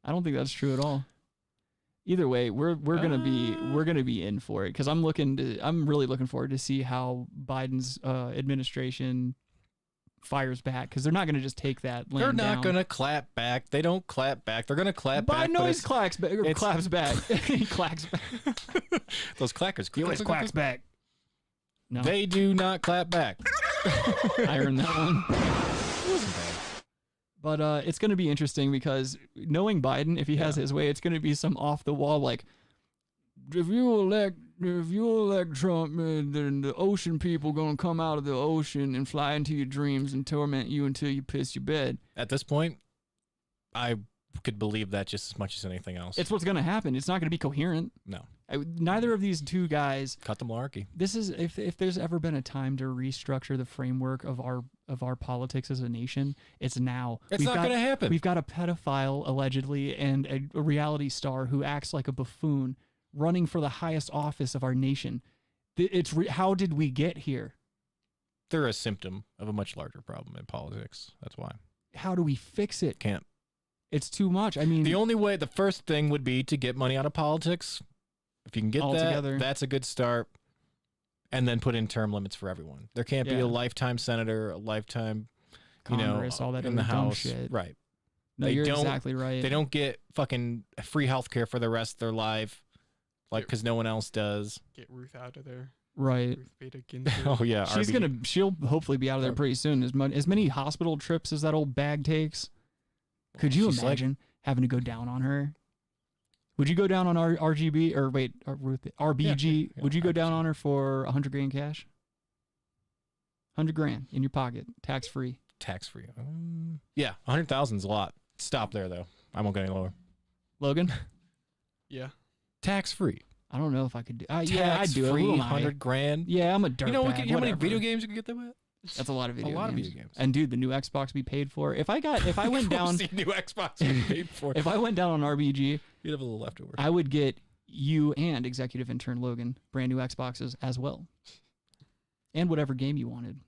Speaker 6: I don't think that's true at all. Either way, we're gonna be in for it because I'm really looking forward to see how Biden's administration fires back because they're not gonna just take that.
Speaker 7: They're not
Speaker 6: down.
Speaker 7: gonna clap back. They don't clap back. They're gonna clap back.
Speaker 6: Biden always claps back. Claps back. He clacks back.
Speaker 7: Those clackers.
Speaker 6: He always clacks back. No,
Speaker 7: they do not clap back.
Speaker 6: I earned that one.
Speaker 7: It wasn't bad.
Speaker 6: But it's going to be interesting because knowing Biden, if he has his way, it's going to be some off the wall like, if you elect Trump, then the ocean people going to come out of the ocean and fly into your dreams and torment you until you piss your bed.
Speaker 7: At this point, I could believe that just as much as anything else.
Speaker 6: It's what's going to happen. It's not going to be coherent.
Speaker 7: No.
Speaker 6: Neither of these two guys.
Speaker 7: Cut the malarkey.
Speaker 6: This is if there's ever been a time to restructure the framework of our politics as a nation, it's now.
Speaker 7: It's not going to happen.
Speaker 6: We've got a pedophile allegedly and a reality star who acts like a buffoon running for the highest office of our nation. How did we get here?
Speaker 7: They're a symptom of a much larger problem in politics. That's why.
Speaker 6: How do we fix it?
Speaker 7: Can't.
Speaker 6: It's too much. I mean,
Speaker 7: the first thing would be to get money out of politics. If you can get that, that's a good start. And then put in term limits for everyone. There can't be a lifetime senator, a lifetime,
Speaker 6: Congress, all that
Speaker 7: in the House.
Speaker 6: Shit.
Speaker 7: Right.
Speaker 6: No, you're exactly right.
Speaker 7: They don't get fucking free healthcare for the rest of their life, because no one else does.
Speaker 11: Get Ruth out of there.
Speaker 6: Right.
Speaker 11: Ruth Bader Ginsburg.
Speaker 7: Oh yeah.
Speaker 6: She'll hopefully be out of there pretty soon. As many hospital trips as that old bag takes. Could you imagine having to go down on her? Would you go down on RBG?
Speaker 7: Yeah,
Speaker 6: Would you go down on her for $100 grand cash? $100 in your pocket, tax free.
Speaker 7: Tax free. Yeah, 100,000 is a lot. Stop there though. I won't go any lower.
Speaker 6: Logan.
Speaker 11: Yeah.
Speaker 7: Tax free.
Speaker 6: I don't know if I could do. I'd do it.
Speaker 7: Free, 100 grand.
Speaker 6: Yeah, I'm a dirtbag.
Speaker 7: You know how many video games you can get that with?
Speaker 6: That's a lot of video games.
Speaker 7: A lot of video games.
Speaker 6: And dude, the new Xbox we paid for. If I went down,
Speaker 7: new Xbox we paid for.
Speaker 6: If I went down on RBG,
Speaker 7: you'd have a little leftover.
Speaker 6: I would get you and Executive Intern Logan brand new Xboxes as well, and whatever game you wanted.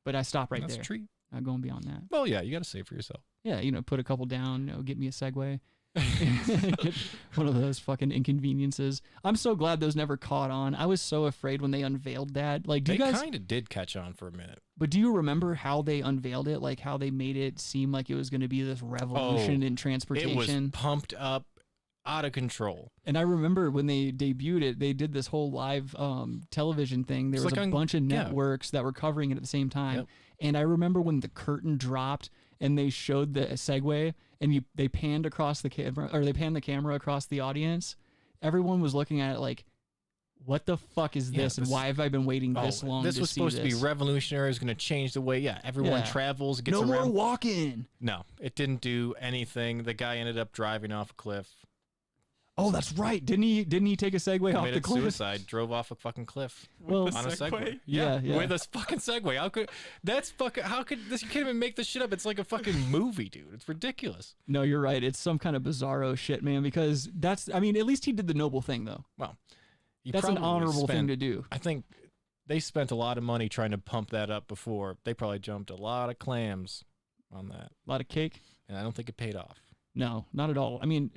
Speaker 6: But I stop right
Speaker 7: That's
Speaker 6: there.
Speaker 7: A treat.
Speaker 6: Not going beyond that.
Speaker 7: Well, yeah, you got to save for yourself.
Speaker 6: Yeah, put a couple down. Get me a Segway. Get one of those fucking inconveniences. I'm so glad those never caught on. I was so afraid when they unveiled that. Like,
Speaker 7: They kind of did catch on for a minute.
Speaker 6: But do you remember how they unveiled it? Like how they made it seem like it was going to be this revolution in transportation?
Speaker 7: It was pumped up, out of control.
Speaker 6: And I remember when they debuted it, they did this whole live television thing. There was a bunch of networks that were covering it at the same time.
Speaker 7: Yep.
Speaker 6: And I remember when the curtain dropped and they showed the Segway and they panned across the camera, or they panned the camera across the audience. Everyone was looking at it like, what the fuck is this? And why have I been waiting this long to see this?
Speaker 7: This was supposed to be revolutionary. It was going to change the way, everyone travels, gets around.
Speaker 6: No more walking.
Speaker 7: No, it didn't do anything. The guy ended up driving off a cliff.
Speaker 6: Oh, that's right. Didn't he take a Segway off the cliff?
Speaker 7: Suicide, drove off a fucking cliff.
Speaker 6: Well,
Speaker 7: on a Segway.
Speaker 6: Yeah.
Speaker 7: With a fucking Segway. How could this? You can't even make this shit up. It's like a fucking movie, dude. It's ridiculous.
Speaker 6: No, you're right. It's some kind of bizarro shit, man, because at least he did the noble thing though.
Speaker 7: Well,
Speaker 6: that's an honorable thing to do.
Speaker 7: I think they spent a lot of money trying to pump that up before. They probably jumped a lot of clams on that.
Speaker 6: A lot of cake.
Speaker 7: And I don't think it paid off.
Speaker 6: No, not at all. I mean,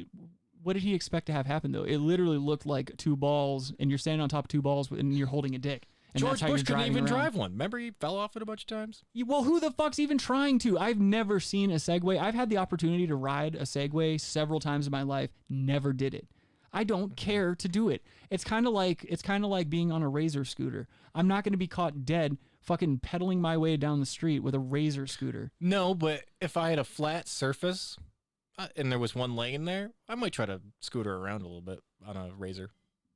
Speaker 6: what did he expect to have happen, though? It literally looked like two balls, and you're standing on top of two balls, and you're holding a dick. And
Speaker 7: George Bush couldn't even
Speaker 6: around.
Speaker 7: drive one. Remember, he fell off it a bunch of times?
Speaker 6: Well, who the fuck's even trying to? I've never seen a Segway. I've had the opportunity to ride a Segway several times in my life. Never did it. I don't care to do it. It's kind of like being on a Razor scooter. I'm not going to be caught dead fucking pedaling my way down the street with a Razor scooter.
Speaker 7: No, but if I had a flat surface and there was one lane there, I might try to scooter around a little bit on a Razor.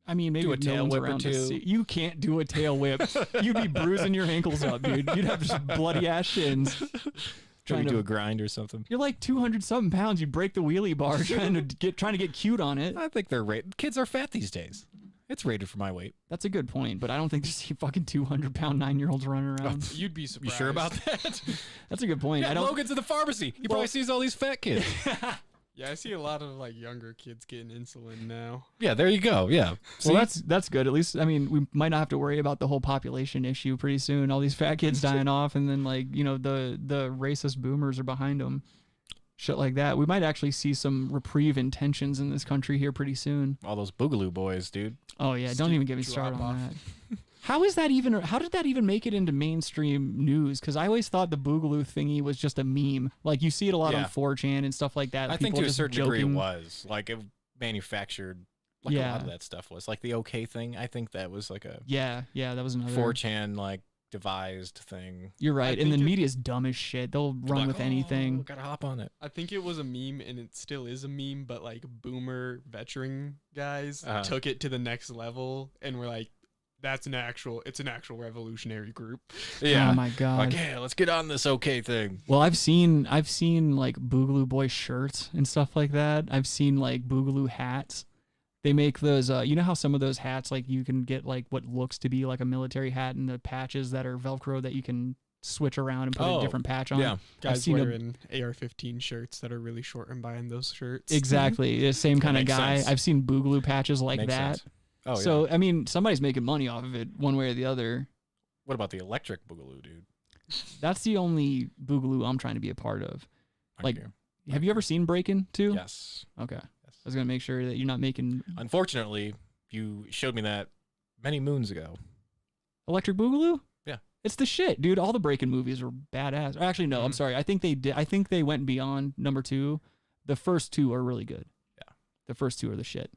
Speaker 6: I mean, maybe
Speaker 7: do a tail whip or two.
Speaker 6: You can't do a tail whip. You'd be bruising your ankles up, dude. You'd have just bloody ass shins.
Speaker 7: Trying to do a grind or something.
Speaker 6: You're like 200-something pounds. You break the wheelie bar trying to get cute on it.
Speaker 7: I think they're kids are fat these days. It's rated for my weight.
Speaker 6: That's a good point, but I don't think there's fucking 200-pound 9-year-olds running around.
Speaker 11: You'd be surprised.
Speaker 7: You sure about that?
Speaker 6: That's a good point.
Speaker 7: Yeah, Logan's in the pharmacy. He probably sees all these fat kids.
Speaker 11: Yeah, I see a lot of like younger kids getting insulin now.
Speaker 7: Yeah, there you go. Yeah.
Speaker 6: Well, that's good. At least, I mean, we might not have to worry about the whole population issue pretty soon. All these fat kids dying off, and then like the racist boomers are behind them. Shit like that. We might actually see some reprieve in tensions in this country here pretty soon.
Speaker 7: All those Boogaloo boys, dude.
Speaker 6: Oh yeah, don't even get me started on that. How did that even make it into mainstream news? Because I always thought the Boogaloo thingy was just a meme. Like you see it a lot on 4chan and stuff like that.
Speaker 7: I think to a certain degree it was. Like it manufactured like a lot of that stuff was. Like the OK thing, I think that was like a
Speaker 6: Yeah, that was another
Speaker 7: 4chan like devised thing.
Speaker 6: You're right. And the media's dumb as shit. They'll run with anything.
Speaker 7: Gotta hop on it.
Speaker 11: I think it was a meme and it still is a meme, but like boomer veteran guys took it to the next level and were like, it's an actual revolutionary group.
Speaker 6: Yeah. Oh my god.
Speaker 7: Like, yeah, let's get on this OK thing.
Speaker 6: Well, I've seen like Boogaloo Boy shirts and stuff like that. I've seen like Boogaloo hats. They make those, you know how some of those hats, like you can get like what looks to be like a military hat and the patches that are Velcro that you can switch around and put a different patch on.
Speaker 7: Yeah.
Speaker 11: Guys wearing AR-15 shirts that are really short and buying those shirts.
Speaker 6: Exactly. The same kind of guy.
Speaker 7: sense.
Speaker 6: I've seen Boogaloo patches like
Speaker 7: Makes
Speaker 6: that.
Speaker 7: sense. Oh, yeah.
Speaker 6: So, I mean, somebody's making money off of it one way or the other.
Speaker 7: What about the electric Boogaloo, dude?
Speaker 6: That's the only Boogaloo I'm trying to be a part of. Like, have you ever seen Breakin' too?
Speaker 7: Yes.
Speaker 6: Okay. I was going to make sure that you're not making...
Speaker 7: Unfortunately, you showed me that many moons ago.
Speaker 6: Electric Boogaloo?
Speaker 7: Yeah.
Speaker 6: It's the shit, dude. All the Breakin' movies are badass. Actually, no, I'm sorry. I think they did. I think they went beyond number 2. The first 2 are really good.
Speaker 7: Yeah.
Speaker 6: The first 2 are the shit.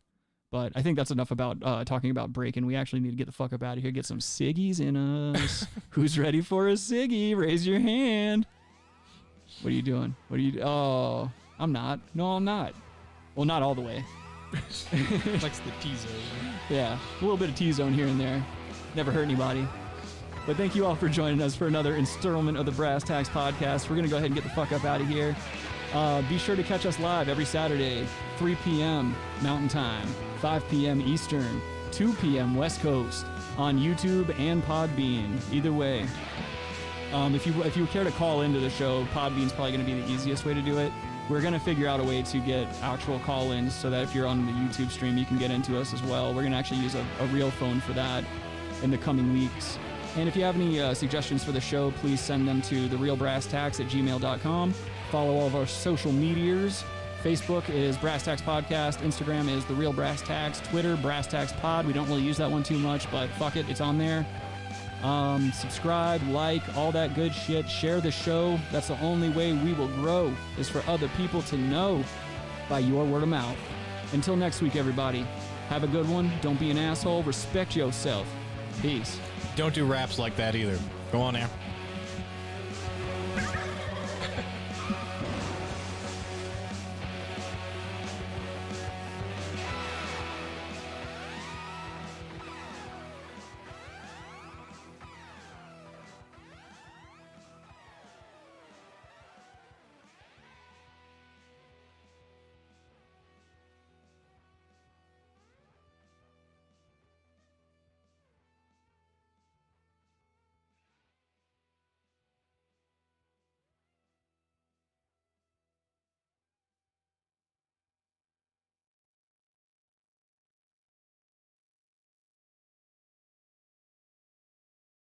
Speaker 6: But I think that's enough about talking about Breakin'. We actually need to get the fuck up out of here. Get some ciggies in us. Who's ready for a ciggy? Raise your hand. What are you doing? Oh, I'm not. No, I'm not. Well, not all the way.
Speaker 11: Likes the T-zone.
Speaker 6: Yeah, a little bit of T-zone here and there. Never hurt anybody. But thank you all for joining us for another installment of the Brass Tacks podcast. We're going to go ahead and get the fuck up out of here. Be sure to catch us live every Saturday, 3 p.m. Mountain Time, 5 p.m. Eastern, 2 p.m. West Coast, on YouTube and Podbean. Either way. If you care to call into the show, Podbean's probably going to be the easiest way to do it. We're going to figure out a way to get actual call-ins so that if you're on the YouTube stream, you can get into us as well. We're going to actually use a real phone for that in the coming weeks. And if you have any suggestions for the show, please send them to therealbrasstacks@gmail.com. Follow all of our social medias, Facebook is Brass Tacks Podcast. Instagram is The Real Brass Tacks. Twitter, Brass Tacks Pod. We don't really use that one too much, but fuck it, it's on there. Subscribe, like, all that good shit. Share the show. That's the only way we will grow, is for other people to know by your word of mouth. Until next week, everybody, have a good one. Don't be an asshole. Respect yourself. Peace.
Speaker 7: Don't do raps like that either. Go on there.